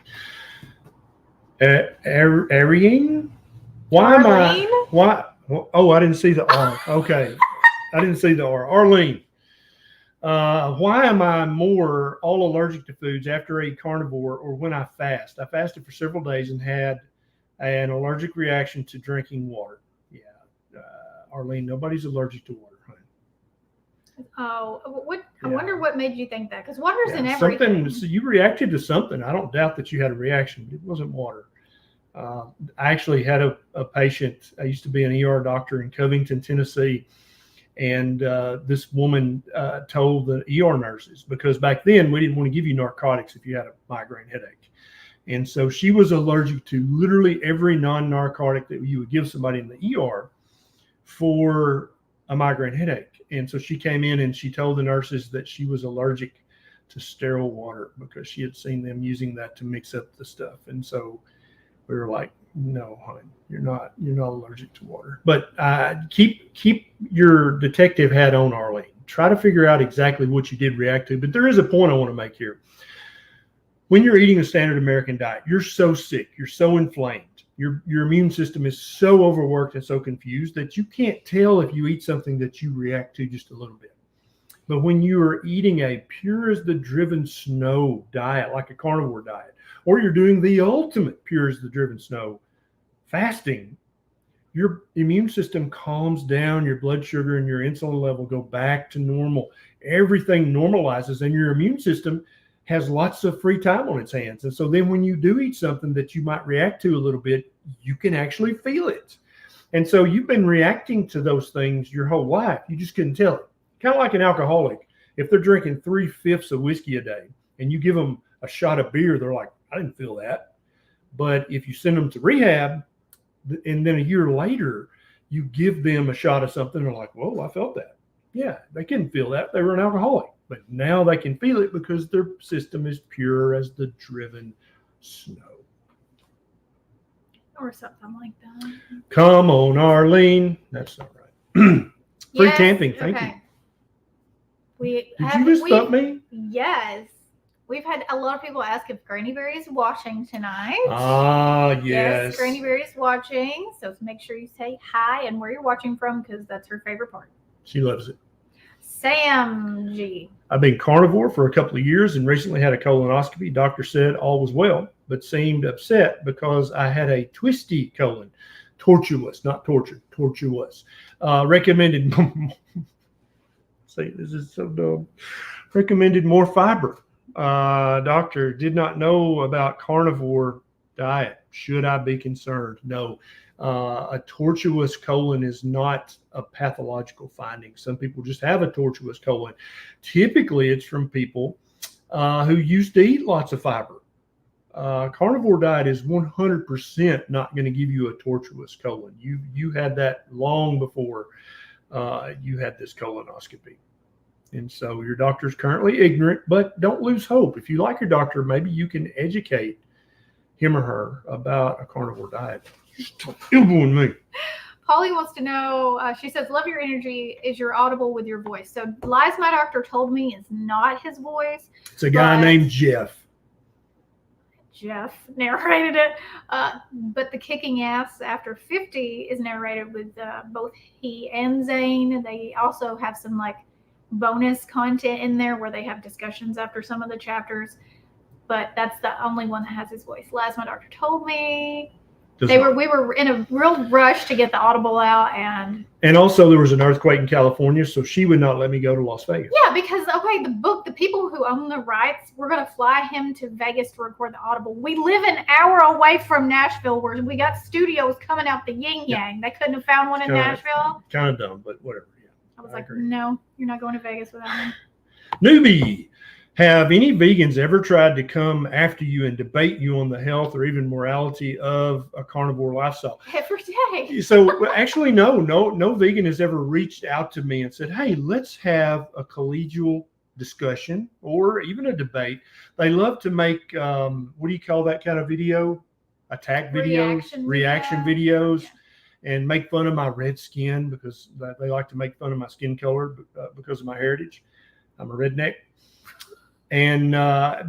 Speaker 1: Ariane? Why? Oh, I didn't see the R. Okay. I didn't see the R. Arlene. Why am I more all allergic to foods after I eat carnivore or when I fast? I fasted for several days and had an allergic reaction to drinking water. Yeah. Arlene, nobody's allergic to water, honey.
Speaker 2: Oh, I wonder what made you think that, because water's in everything.
Speaker 1: So you reacted to something. I don't doubt that you had a reaction, but it wasn't water. I actually had a patient. I used to be an ER doctor in Covington, Tennessee. And this woman told the ER nurses, because back then we didn't want to give you narcotics if you had a migraine headache. And so she was allergic to literally every non-narcotic that you would give somebody in the ER for a migraine headache. And so she came in and she told the nurses that she was allergic to sterile water because she had seen them using that to mix up the stuff. And so we were like, no, honey, you're not allergic to water. But keep your detective hat on, Arlene. Try to figure out exactly what you did react to. But there is a point I want to make here. When you're eating a standard American diet, you're so sick, you're so inflamed, your immune system is so overworked and so confused that you can't tell if you eat something that you react to just a little bit. But when you are eating a pure as the driven snow diet, like a carnivore diet, or you're doing the ultimate pure as the driven snow fasting, your immune system calms down, your blood sugar and your insulin level go back to normal. Everything normalizes, and your immune system has lots of free time on its hands. And so then when you do eat something that you might react to a little bit, you can actually feel it. And so you've been reacting to those things your whole life. You just couldn't tell it. Kind of like an alcoholic. If they're drinking 3/5 of whiskey a day and you give them a shot of beer, they're like, I didn't feel that. But if you send them to rehab and then a year later, you give them a shot of something, they're like, whoa, I felt that. Yeah, they couldn't feel that. They were an alcoholic. But now they can feel it because their system is pure as the driven snow.
Speaker 2: Or something like that.
Speaker 1: Come on, Arlene. That's not right. Free camping. Thank you. Did you just thump me?
Speaker 2: Yes. We've had a lot of people ask if Granny Berry is watching tonight.
Speaker 1: Ah, yes.
Speaker 2: Yes, Granny Berry is watching. So make sure you say hi and where you're watching from, because that's her favorite part.
Speaker 1: She loves it.
Speaker 2: Sam G.
Speaker 1: I've been carnivore for a couple of years and recently had a colonoscopy. Doctor said all was well, but seemed upset because I had a twisty colon. Tortuous, not tortured, tortuous. Recommended, see, this is so dumb. Recommended more fiber. Doctor, did not know about carnivore diet. Should I be concerned? No. A tortuous colon is not a pathological finding. Some people just have a tortuous colon. Typically, it's from people who used to eat lots of fiber. Carnivore diet is 100% not going to give you a tortuous colon. You had that long before you had this colonoscopy. And so your doctor's currently ignorant, but don't lose hope. If you like your doctor, maybe you can educate him or her about a carnivore diet. You're elbowing me.
Speaker 2: Polly wants to know, she says, love your energy. Is your audible with your voice? So Lies My Doctor Told Me is not his voice.
Speaker 1: It's a guy named Jeff.
Speaker 2: Jeff narrated it. But the Kicking Ass After 50 is narrated with both he and Zane. They also have some like bonus content in there where they have discussions after some of the chapters. But that's the only one that has his voice. Lies My Doctor Told Me.
Speaker 1: Does
Speaker 2: We
Speaker 1: not.
Speaker 2: were in a real rush to get the Audible out,
Speaker 1: And also there was an earthquake in California, so she would not let me go to Las Vegas.
Speaker 2: yeah, because the people who own the rights, we're gonna fly him to Vegas to record the Audible. We live an hour away from Nashville, where we got studios coming out the yin yang. They couldn't have found one in Nashville.
Speaker 1: Kind of dumb, but whatever. Yeah,
Speaker 2: I was like, no, you're not going to Vegas without me.
Speaker 1: Newbie. Have any vegans ever tried to come after you and debate you on the health or even morality of a carnivore lifestyle?
Speaker 2: Every day.
Speaker 1: So actually, no vegan has ever reached out to me and said, hey, let's have a collegial discussion or even a debate. They love to make, what do you call that kind of video? Attack videos, reaction videos, and make fun of my red skin because they like to make fun of my skin color because of my heritage. I'm a redneck. And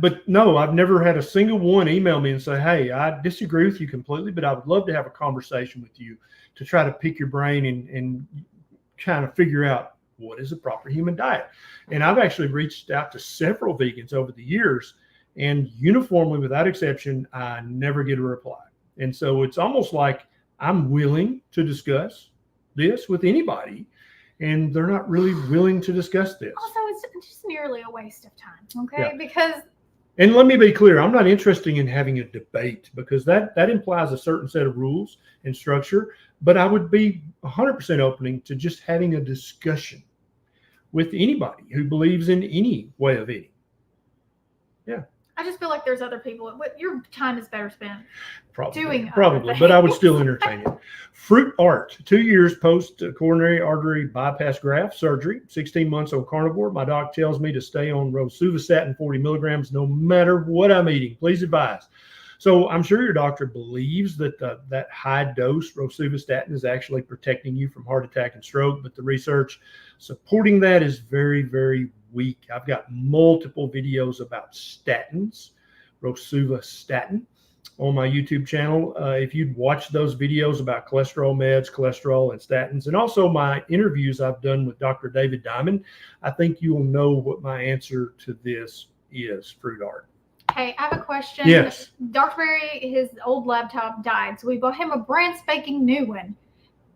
Speaker 1: but no, I've never had a single one email me and say, hey, I disagree with you completely, but I would love to have a conversation with you to try to pick your brain and kind of figure out what is a proper human diet. And I've actually reached out to several vegans over the years, and uniformly, without exception, I never get a reply. And so it's almost like I'm willing to discuss this with anybody, and they're not really willing to discuss this.
Speaker 2: Also, it's just nearly a waste of time, okay? Yeah. Because...
Speaker 1: And let me be clear, I'm not interested in having a debate because that implies a certain set of rules and structure, but I would be 100% opening to just having a discussion with anybody who believes in any way of eating. Yeah.
Speaker 2: I just feel like there's other people. Your time is better spent doing
Speaker 1: probably, but I would still entertain it. Fruit Art, 2 years post coronary artery bypass graft surgery, 16 months on carnivore. My doc tells me to stay on rosuvastatin 40 milligrams no matter what I'm eating. Please advise. So I'm sure your doctor believes that that high dose rosuvastatin is actually protecting you from heart attack and stroke, but the research supporting that is very, very weak. I've got multiple videos about statins, rosuvastatin, on my YouTube channel. If you'd watch those videos about cholesterol meds, cholesterol, and statins, and also my interviews I've done with Dr. David Diamond, I think you'll know what my answer to this is, Fruit Art.
Speaker 2: Hey, I have a question.
Speaker 1: Yes.
Speaker 2: Dr. Berry, his old laptop died, so we bought him a brand spanking new one.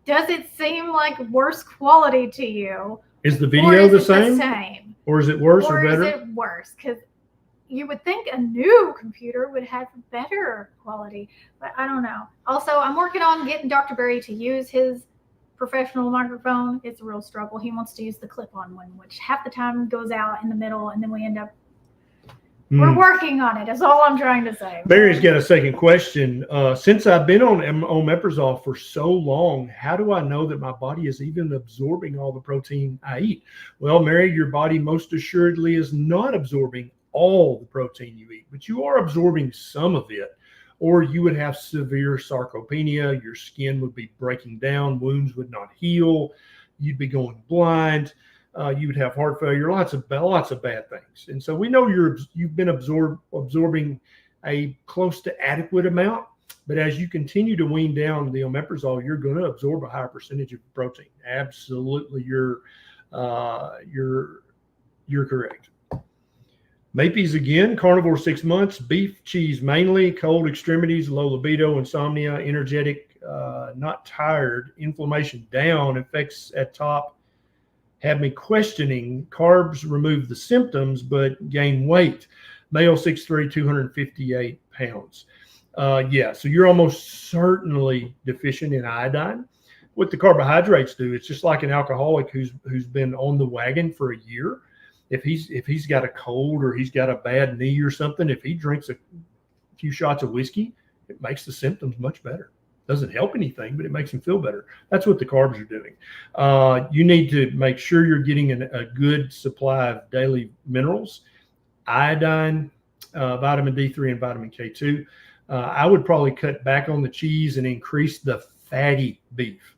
Speaker 2: Does it seem like worse quality to you?
Speaker 1: Is the video the same?
Speaker 2: Or
Speaker 1: is it worse or better?
Speaker 2: Or is it worse? Because you would think a new computer would have better quality, but I don't know. Also, I'm working on getting Dr. Berry to use his professional microphone. It's a real struggle. He wants to use the clip-on one, which half the time goes out in the middle, and then we end up... We're working on it. That's all I'm trying to say.
Speaker 1: Mary's got a second question. Since I've been on omeprazole for so long, how do I know that my body is even absorbing all the protein I eat? Well, Mary, your body most assuredly is not absorbing all the protein you eat, but you are absorbing some of it, or you would have severe sarcopenia. Your skin would be breaking down. Wounds would not heal. You'd be going blind. You would have heart failure, lots of bad things. And so we know you've been absorbing a close to adequate amount, but as you continue to wean down the omeprazole, you're going to absorb a higher percentage of protein. Absolutely, you're correct. Mapeys again, carnivore 6 months, beef, cheese mainly, cold extremities, low libido, insomnia, energetic, not tired, inflammation down, effects at top. Had me questioning. Carbs remove the symptoms, but gain weight. Male 6'3", 258 pounds. Yeah, so you're almost certainly deficient in iodine. What the carbohydrates do, it's just like an alcoholic who's been on the wagon for a year. If he's got a cold or he's got a bad knee or something, if he drinks a few shots of whiskey, it makes the symptoms much better. Doesn't help anything, but it makes him feel better. That's what the carbs are doing. You need to make sure you're getting a good supply of daily minerals, iodine, vitamin D3, and vitamin K2. I would probably cut back on the cheese and increase the fatty beef,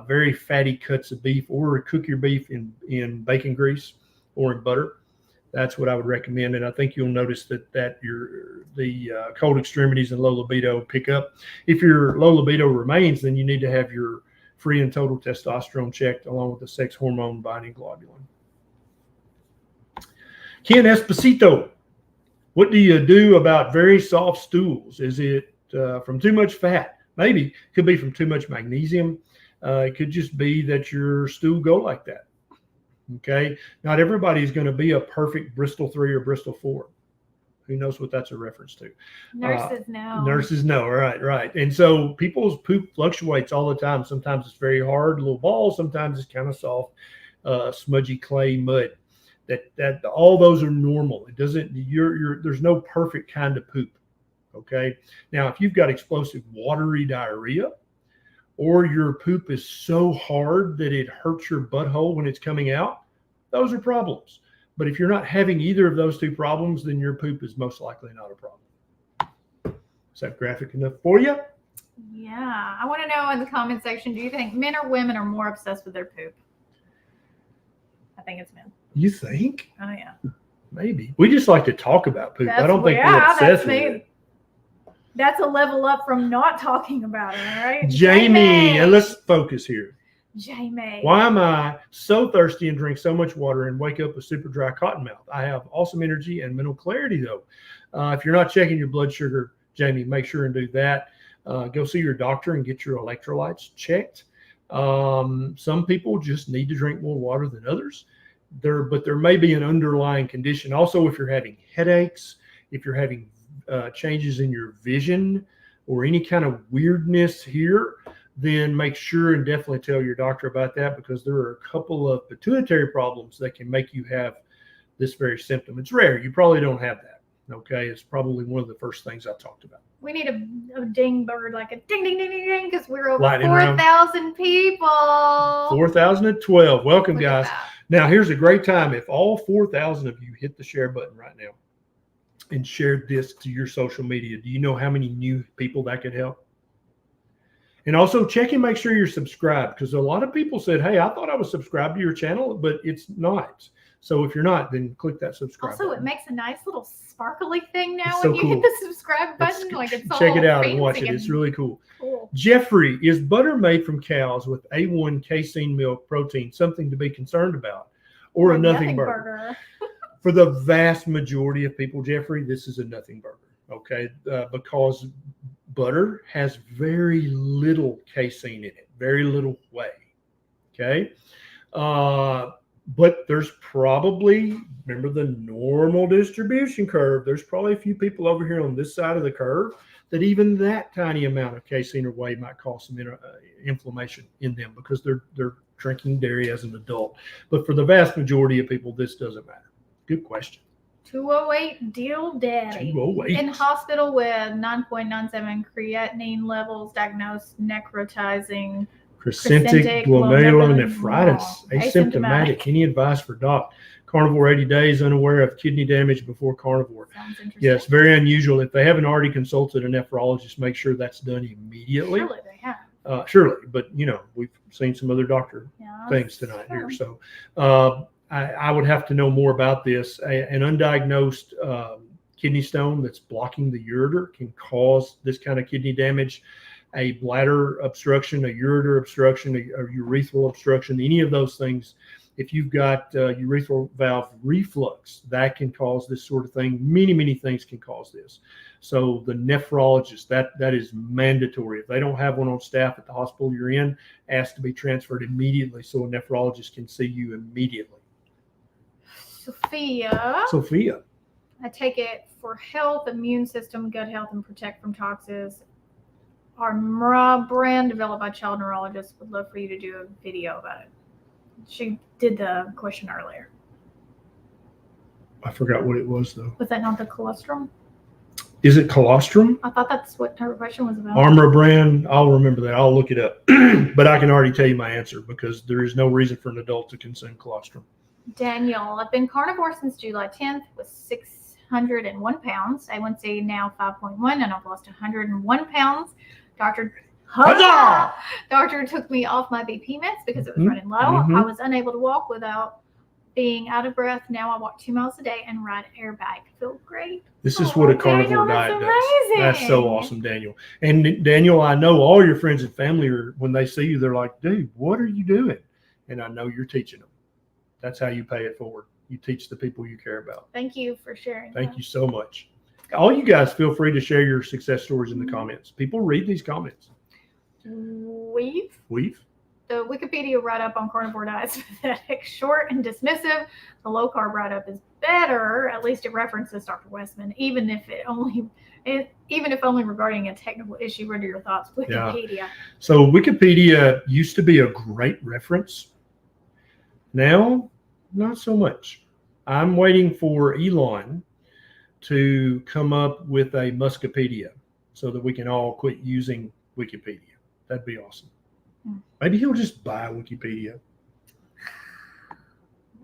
Speaker 1: very fatty cuts of beef, or cook your beef in bacon grease or in butter. That's what I would recommend, and I think you'll notice that the cold extremities and low libido pick up. If your low libido remains, then you need to have your free and total testosterone checked along with the sex hormone binding globulin. Ken Esposito, what do you do about very soft stools? Is it from too much fat? Maybe. Could be from too much magnesium. It could just be that your stool go like that. Okay. Not everybody is going to be a perfect Bristol 3 or Bristol 4. Who knows what that's a reference to?
Speaker 2: Nurses know.
Speaker 1: Nurses know. Right. And so people's poop fluctuates all the time. Sometimes it's very hard, little balls. Sometimes it's kind of soft, smudgy clay mud. That all those are normal. It doesn't. There's no perfect kind of poop. Okay. Now, if you've got explosive watery diarrhea, or your poop is so hard that it hurts your butthole when it's coming out, those are problems. But if you're not having either of those two problems, then your poop is most likely not a problem. Is that graphic enough for you?
Speaker 2: Yeah. I want to know in the comment section, do you think men or women are more obsessed with their poop? I think it's men.
Speaker 1: You think?
Speaker 2: Oh, yeah.
Speaker 1: Maybe. We just like to talk about poop. I don't think we're obsessed with it.
Speaker 2: That's a level up from not talking about it, all right?
Speaker 1: Jamie, and let's focus here.
Speaker 2: Jamie.
Speaker 1: Why am I so thirsty and drink so much water and wake up with super dry cotton mouth? I have awesome energy and mental clarity, though. If you're not checking your blood sugar, Jamie, make sure and do that. Go see your doctor and get your electrolytes checked. Some people just need to drink more water than others. But there may be an underlying condition. Also, if you're having headaches, if you're having changes in your vision or any kind of weirdness here, then make sure and definitely tell your doctor about that, because there are a couple of pituitary problems that can make you have this very symptom. It's rare. You probably don't have that. Okay. It's probably one of the first things I talked about.
Speaker 2: We need a ding bird, like a ding, ding, ding, ding, ding, because we're over
Speaker 1: Lightning
Speaker 2: 4,000 people.
Speaker 1: 4,012. Welcome,
Speaker 2: Look
Speaker 1: guys. Now, here's a great time. If all 4,000 of you hit the share button right now and share this to your social media, do you know how many new people that could help? And also check and make sure you're subscribed, because a lot of people said, hey, I thought I was subscribed to your channel, but it's not. So if you're not, then click that subscribe
Speaker 2: Also,
Speaker 1: button.
Speaker 2: it makes a nice little sparkly thing now
Speaker 1: It's
Speaker 2: when
Speaker 1: so
Speaker 2: you
Speaker 1: cool.
Speaker 2: hit the subscribe button.
Speaker 1: Check it out and watch it. It's really cool. Jeffrey, is butter made from cows with A1 casein milk protein something to be concerned about, or a nothing burger? For the vast majority of people, Jeffrey, this is a nothing burger. Okay, because butter has very little casein in it, very little whey. Okay, but there's probably, remember the normal distribution curve, there's probably a few people over here on this side of the curve that even that tiny amount of casein or whey might cause some inflammation in them, because they're drinking dairy as an adult. But for the vast majority of people, this doesn't matter. Good question.
Speaker 2: 208 Deal Daddy.
Speaker 1: 208.
Speaker 2: In hospital with 9.97 creatinine levels, diagnosed necrotizing
Speaker 1: crescentic glomerulonephritis, asymptomatic. Any advice for doc? Carnivore 80 days, unaware of kidney damage before carnivore.
Speaker 2: Sounds interesting.
Speaker 1: Yes, very unusual. If they haven't already consulted a nephrologist, make sure that's done immediately.
Speaker 2: Surely they have.
Speaker 1: Surely, but we've seen some other doctor things tonight here. So I would have to know more about this. An undiagnosed kidney stone that's blocking the ureter can cause this kind of kidney damage. A bladder obstruction, a ureter obstruction, a urethral obstruction, any of those things. If you've got urethral valve reflux, that can cause this sort of thing. Many, many things can cause this. So the nephrologist, that is mandatory. If they don't have one on staff at the hospital you're in, ask to be transferred immediately so a nephrologist can see you immediately. Sophia.
Speaker 2: I take it for health, immune system, gut health, and protect from toxins. Our MRA brand developed by child neurologists. Would love for you to do a video about it. She did the question earlier.
Speaker 1: I forgot what it was, though.
Speaker 2: Was that not the colostrum?
Speaker 1: Is it colostrum?
Speaker 2: I thought that's what her question was about.
Speaker 1: Armor brand. I'll remember that. I'll look it up. But I can already tell you my answer, because there is no reason for an adult to consume colostrum.
Speaker 2: Daniel, I've been carnivore since July 10th with 601 pounds. A1C now 5.1, and I've lost 101 pounds. Doctor took me off my BP meds because it was running low. I was unable to walk without being out of breath. Now I walk 2 miles a day and ride air bike. Feel great.
Speaker 1: This is what a carnivore diet does.
Speaker 2: Amazing.
Speaker 1: That's so awesome, Daniel. And Daniel, I know all your friends and family when they see you, they're like, dude, what are you doing? And I know you're teaching them. That's how you pay it forward. You teach the people you care about.
Speaker 2: Thank you for sharing.
Speaker 1: Thank you so much. All you guys, feel free to share your success stories in the comments. People read these comments.
Speaker 2: Weave.
Speaker 1: The
Speaker 2: Wikipedia write-up on carnivore diet is pathetic, short, and dismissive. The low-carb write-up is better. At least it references Dr. Westman, even if only regarding a technical issue. What are your thoughts? Wikipedia.
Speaker 1: Yeah. So Wikipedia used to be a great reference. Now, not so much. I'm waiting for Elon to come up with a Muskopedia so that we can all quit using Wikipedia. That'd be awesome. Maybe he'll just buy Wikipedia.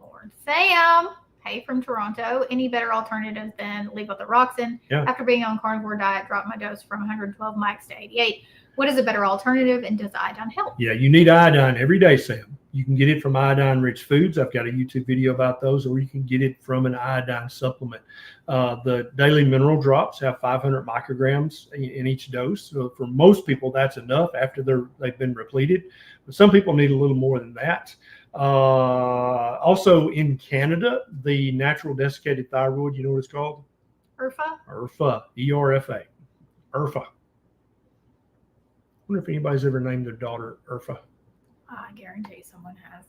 Speaker 2: Lord. Sam, hey from Toronto. Any better alternatives than levothyroxine?
Speaker 1: Yeah.
Speaker 2: After being on carnivore diet, dropped my dose from 112 mics to 88. What is a better alternative, and does iodine help?
Speaker 1: Yeah, you need iodine every day, Sam. You can get it from iodine-rich foods. I've got a YouTube video about those, or you can get it from an iodine supplement. The daily mineral drops have 500 micrograms in each dose. So for most people, that's enough after they've been repleted. But some people need a little more than that. Also in Canada, the natural desiccated thyroid, you know what it's called?
Speaker 2: ERFA?
Speaker 1: ERFA. ERFA. I wonder if anybody's ever named their daughter ERFA.
Speaker 2: I guarantee someone has.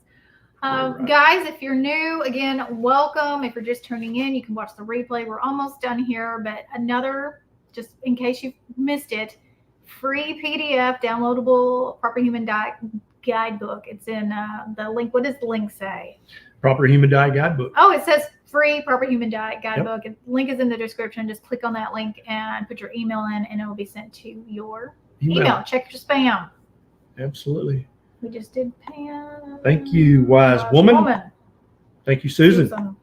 Speaker 2: Guys, if you're new, again, welcome. If you're just tuning in, you can watch the replay. We're almost done here, but another, just in case you missed it, free PDF downloadable Proper Human Diet Guidebook. It's in the link. What does the link say?
Speaker 1: Proper Human Diet Guidebook.
Speaker 2: Oh, it says free Proper Human Diet Guidebook. Yep. The link is in the description. Just click on that link and put your email in, and it will be sent to your email. Check your spam.
Speaker 1: Absolutely.
Speaker 2: We just did Pam.
Speaker 1: Thank you, wise woman. Thank you, Susan.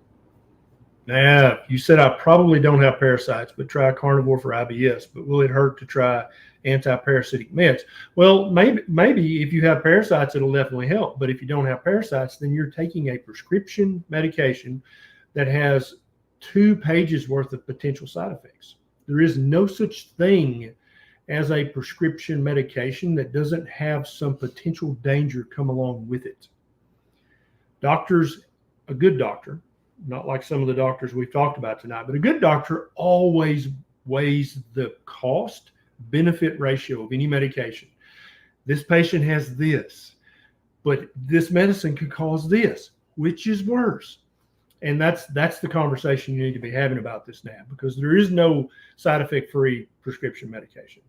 Speaker 1: Now, you said I probably don't have parasites, but try carnivore for IBS. But will it hurt to try anti-parasitic meds? Well, maybe if you have parasites, it'll definitely help. But if you don't have parasites, then you're taking a prescription medication that has 2 pages worth of potential side effects. There is no such thing as a prescription medication that doesn't have some potential danger come along with it. Doctors, a good doctor, not like some of the doctors we've talked about tonight, but a good doctor always weighs the cost benefit ratio of any medication. This patient has this, but this medicine could cause this, which is worse. And that's the conversation you need to be having about this now, because there is no side effect free prescription medication.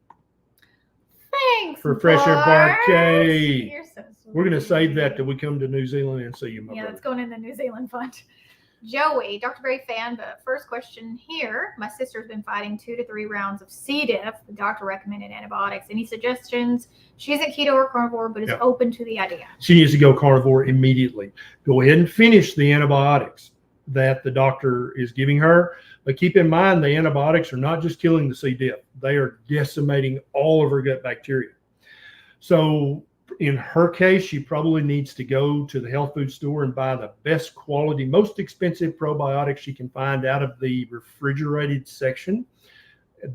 Speaker 2: Thanks,
Speaker 1: for Fresh Air Parquet.
Speaker 2: You're so sweet.
Speaker 1: We're going to save that till we come to New Zealand and see you, my brother.
Speaker 2: That's going in the New Zealand fund. Joey, Dr. Berry fan, but first question here. My sister's been fighting 2 to 3 rounds of C. diff. The doctor recommended antibiotics. Any suggestions? She isn't keto or carnivore, but is open to the idea.
Speaker 1: She needs to go carnivore immediately. Go ahead and finish the antibiotics that the doctor is giving her. But keep in mind, the antibiotics are not just killing the C. diff. They are decimating all of her gut bacteria. So in her case, she probably needs to go to the health food store and buy the best quality, most expensive probiotics she can find out of the refrigerated section.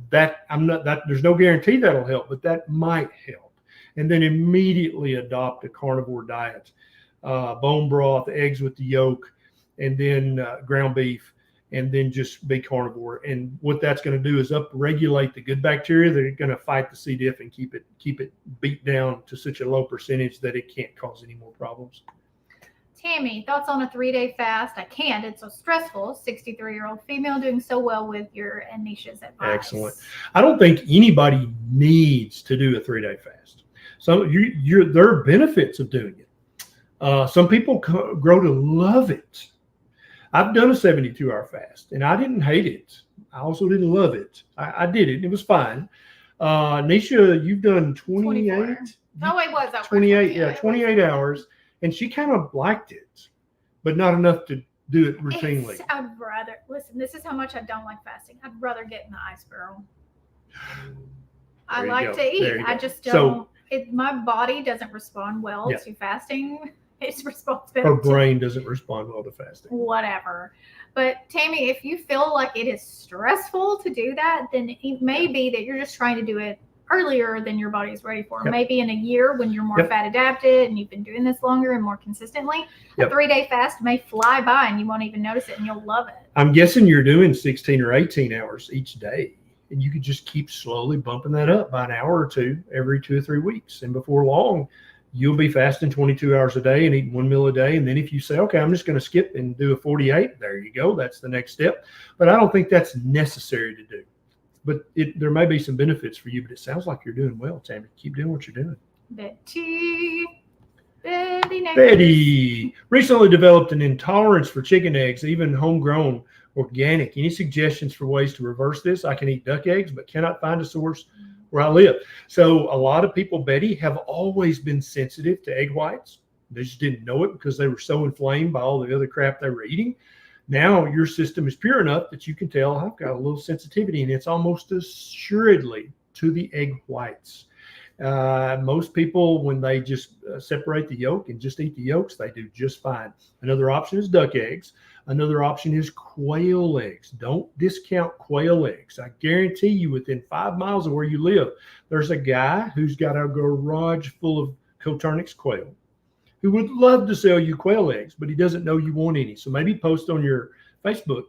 Speaker 1: There's no guarantee that'll help, but that might help. And then immediately adopt a carnivore diet, bone broth, eggs with the yolk, and then ground beef, and then just be carnivore. And what that's going to do is upregulate the good bacteria that are going to fight the C. diff and keep it beat down to such a low percentage that it can't cause any more problems.
Speaker 2: Tammy, thoughts on a 3-day fast? I can't. It's so stressful. 63-year-old female doing so well with your and Neisha's advice.
Speaker 1: Excellent. I don't think anybody needs to do a 3-day fast. So there are benefits of doing it. Some people grow to love it. I've done a 72-hour fast, and I didn't hate it. I also didn't love it. I did it. It was fine. Neisha, you've done 28?
Speaker 2: 24. Oh, it was.
Speaker 1: 28, yeah, 28 hours, and she kind of liked it, but not enough to do it routinely.
Speaker 2: I'd rather, listen, this is how much I don't like fasting. I'd rather get in the ice barrel. I like to eat. I just don't. My body doesn't respond well to fasting. It responds better.
Speaker 1: Her brain doesn't respond well to fasting.
Speaker 2: Whatever. But Tammy, if you feel like it is stressful to do that, then it may be that you're just trying to do it earlier than your body's ready for. Maybe in a year when you're more fat adapted and you've been doing this longer and more consistently, a 3-day fast may fly by and you won't even notice it and you'll love it.
Speaker 1: I'm guessing you're doing 16 or 18 hours each day and you could just keep slowly bumping that up by an hour or two every 2 or 3 weeks. And before long, you'll be fasting 22 hours a day and eating 1 meal a day. And then if you say, okay, I'm just going to skip and do a 48, there you go. That's the next step. But I don't think that's necessary to do. But there may be some benefits for you, but it sounds like you're doing well, Tammy. Keep doing what you're doing. Betty recently developed an intolerance for chicken eggs, even homegrown, organic. Any suggestions for ways to reverse this? I can eat duck eggs, but cannot find a source where I live. So a lot of people, Betty, have always been sensitive to egg whites. They just didn't know it because they were so inflamed by all the other crap they were eating. Now your system is pure enough that you can tell I've got a little sensitivity, and it's almost assuredly to the egg whites. Most people, when they just separate the yolk and just eat the yolks, they do just fine. Another option is duck eggs. Another option is quail eggs. Don't discount quail eggs. I guarantee you within 5 miles of where you live, there's a guy who's got a garage full of Coturnix quail who would love to sell you quail eggs, but he doesn't know you want any. So maybe post on your Facebook,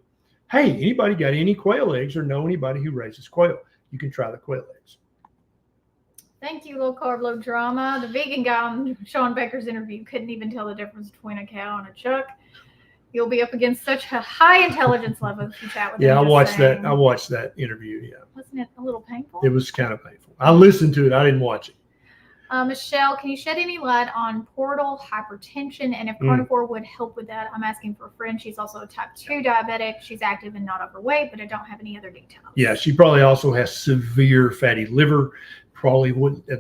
Speaker 1: hey, anybody got any quail eggs or know anybody who raises quail? You can try the quail eggs.
Speaker 2: Thank you, Low Carb, Low Drama. The vegan guy on Sean Becker's interview couldn't even tell the difference between a cow and a chuck. You'll be up against such a high intelligence level if you chat with him.
Speaker 1: Yeah, I watched that interview. Yeah.
Speaker 2: Wasn't it a little painful?
Speaker 1: It was kind of painful. I listened to it. I didn't watch it.
Speaker 2: Michelle, can you shed any light on portal hypertension and if Carnivore would help with that? I'm asking for a friend. She's also a type 2 diabetic. She's active and not overweight, but I don't have any other details. Yeah,
Speaker 1: she probably also has severe fatty liver.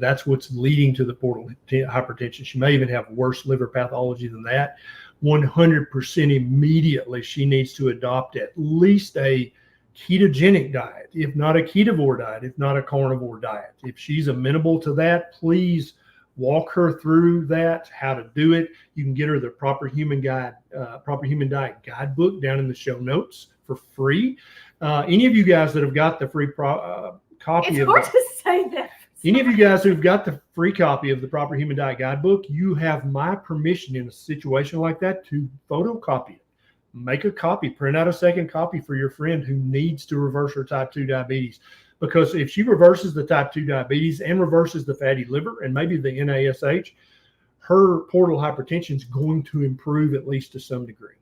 Speaker 1: That's what's leading to the portal hypertension. She may even have worse liver pathology than that. 100% immediately, she needs to adopt at least a ketogenic diet, if not a ketovore diet, if not a carnivore diet. If she's amenable to that, please walk her through that, how to do it. You can get her the Proper Human Diet guidebook down in the show notes for free. Any of you guys that have got the free copy
Speaker 2: it's hard to say that.
Speaker 1: Any of you guys who've got the free copy of the Proper Human Diet Guidebook, you have my permission in a situation like that to photocopy it. Make a copy, print out a second copy for your friend who needs to reverse her type 2 diabetes. Because if she reverses the type 2 diabetes and reverses the fatty liver and maybe the NASH, her portal hypertension is going to improve at least to some degree.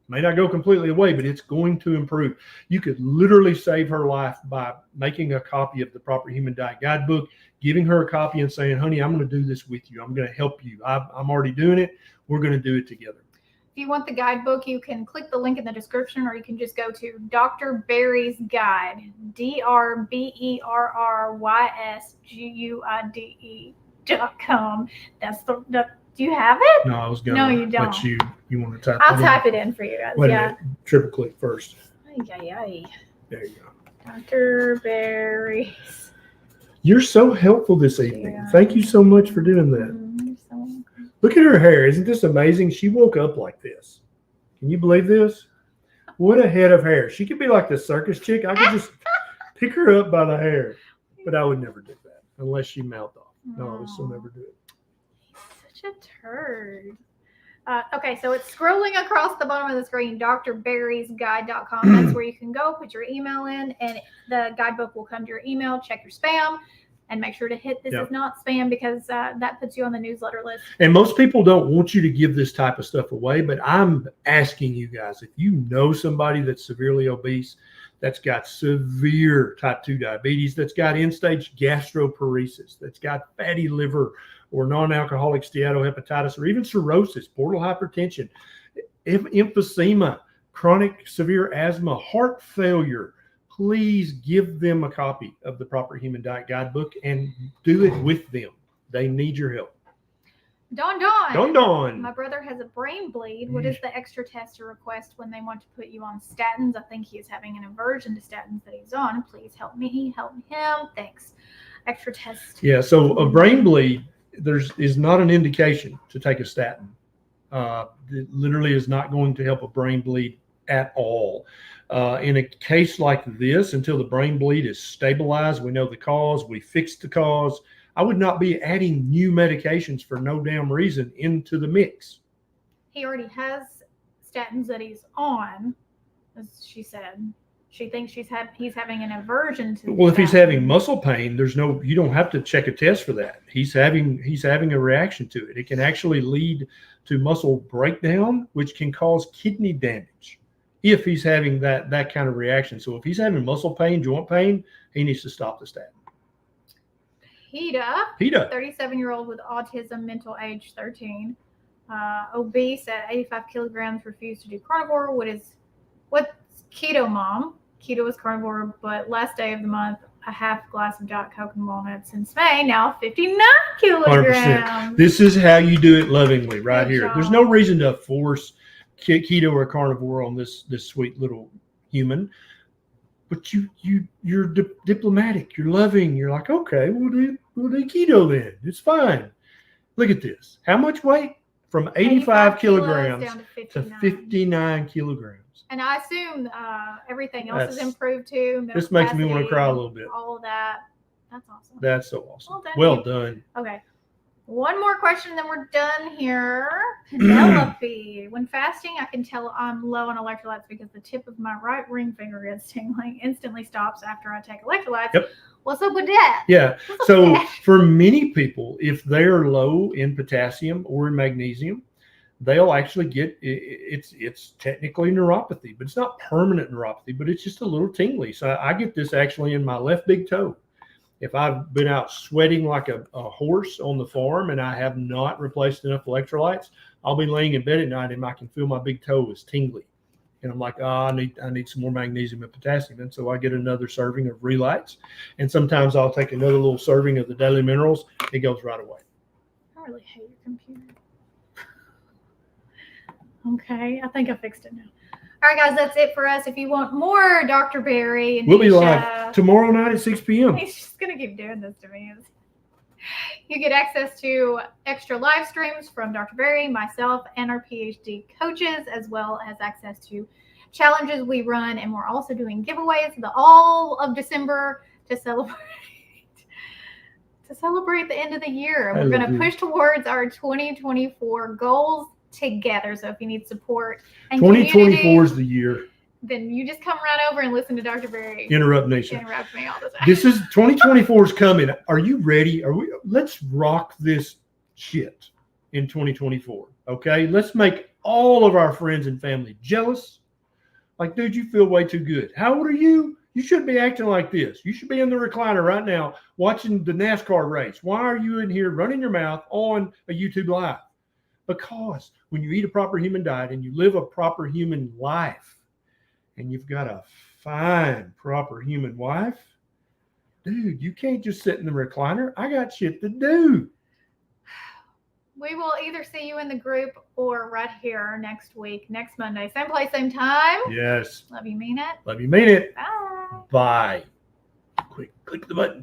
Speaker 1: May not go completely away, but it's going to improve. You could literally save her life by making a copy of the Proper Human Diet Guidebook, giving her a copy and saying, honey, I'm going to do this with you. I'm going to help you. I'm already doing it. We're going to do it together.
Speaker 2: If you want the guidebook, you can click the link in the description, or you can just go to Dr. Berry's Guide, DrBerrysguide.com. That's the do you have it?
Speaker 1: No, I was going
Speaker 2: to
Speaker 1: let you want to type
Speaker 2: I'll type it in for you guys.
Speaker 1: Wait a minute. Triple click first.
Speaker 2: There you
Speaker 1: go.
Speaker 2: Dr. Berry's.
Speaker 1: You're so helpful this evening. Yeah. Thank you so much for doing that. Look at her hair. Isn't this amazing? She woke up like this. Can you believe this? What a head of hair. She could be like the circus chick. I could just pick her up by the hair. But I would never do that unless she mouthed off. No, I would still never do it.
Speaker 2: Such a turd. Okay, so it's scrolling across the bottom of the screen, drberrysguide.com. That's where you can go, put your email in, and the guidebook will come to your email. Check your spam. And make sure to hit this is not spam, because that puts you on the newsletter list.
Speaker 1: And most people don't want you to give this type of stuff away, but I'm asking you guys, if you know somebody that's severely obese, that's got severe type 2 diabetes, that's got end-stage gastroparesis, that's got fatty liver or non-alcoholic steatohepatitis, or even cirrhosis, portal hypertension, emphysema, chronic severe asthma, heart failure, please give them a copy of the Proper Human Diet Guidebook and do it with them. They need your help. Don.
Speaker 2: My brother has a brain bleed. What is the extra test to request when they want to put you on statins? I think he is having an aversion to statins that he's on. Please help me. Help him. Thanks. Extra test.
Speaker 1: Yeah, so a brain bleed, is not an indication to take a statin. It literally is not going to help a brain bleed at all. In a case like this, until the brain bleed is stabilized, we know the cause, we fixed the cause, I would not be adding new medications for no damn reason into the mix.
Speaker 2: He already has statins that he's on, as she said. She thinks he's having an aversion to.
Speaker 1: Well, if he's
Speaker 2: that.
Speaker 1: having muscle pain, you don't have to check a test for that. He's having a reaction to it. It can actually lead to muscle breakdown, which can cause kidney damage if he's having that kind of reaction. So if he's having muscle pain, joint pain, he needs to stop the statin.
Speaker 2: PETA, 37-year-old with autism, mental age 13, obese at 85 kilograms, refused to do carnivore. What's keto, mom? Keto is carnivore, but last day of the month, a half glass of Diet Coke and walnuts. Since May, now 59 kilograms.
Speaker 1: 100%. This is how you do it lovingly, right
Speaker 2: Good
Speaker 1: here.
Speaker 2: job.
Speaker 1: There's no reason to force keto or carnivore on this sweet little human. But you're diplomatic. You're loving. You're like, okay, we'll do keto then. It's fine. Look at this. How much weight? From 85 kilograms
Speaker 2: down
Speaker 1: to 59 kilograms.
Speaker 2: And I assume everything else is improved too.
Speaker 1: This makes me want to cry a little bit.
Speaker 2: All of that. That's awesome.
Speaker 1: That's so awesome.
Speaker 2: Well done.
Speaker 1: Well done.
Speaker 2: Okay. One more question, then we're done here. Penelope. When fasting, I can tell I'm low on electrolytes because the tip of my right ring finger gets tingling, instantly stops after I take electrolytes.
Speaker 1: Yep.
Speaker 2: What's up with that?
Speaker 1: Yeah. So for many people, if they're low in potassium or in magnesium, they'll actually get it's technically neuropathy, but it's not permanent neuropathy, but it's just a little tingly. So I get this actually in my left big toe. If I've been out sweating like a horse on the farm and I have not replaced enough electrolytes, I'll be laying in bed at night and I can feel my big toe is tingly. And I'm like, I need some more magnesium and potassium. And so I get another serving of Relights. And sometimes I'll take another little serving of the Daily Minerals. It goes right away.
Speaker 2: I really hate your computer. Okay, I think I fixed it now. All right, guys, that's it for us. If you want more Dr. Barry and
Speaker 1: we'll be
Speaker 2: Neisha,
Speaker 1: live tomorrow night at 6 p.m.
Speaker 2: He's just going to keep doing this to me. You get access to extra live streams from Dr. Barry, myself, and our PhD coaches, as well as access to challenges we run. And we're also doing giveaways all of December to celebrate the end of the year. We're going to push towards our 2024 goals together. So if you need support and
Speaker 1: 2024 is the year,
Speaker 2: then you just come right over and listen to Dr. Barry
Speaker 1: interrupt Neisha.
Speaker 2: Interrupt me all the time.
Speaker 1: This is 2024 is coming. Are you ready? Let's rock this shit in 2024. Okay, let's make all of our friends and family jealous. Like, dude, you feel way too good. How old are you? You shouldn't be acting like this. You should be in the recliner right now watching the NASCAR race. Why are you in here running your mouth on a YouTube live? Because when you eat a proper human diet and you live a proper human life and you've got a fine, proper human wife, dude, you can't just sit in the recliner. I got shit to do.
Speaker 2: We will either see you in the group or right here next week, next Monday. Same place, same time.
Speaker 1: Yes.
Speaker 2: Love you, mean it.
Speaker 1: Love you, mean it.
Speaker 2: Bye.
Speaker 1: Bye. Quick, click the button.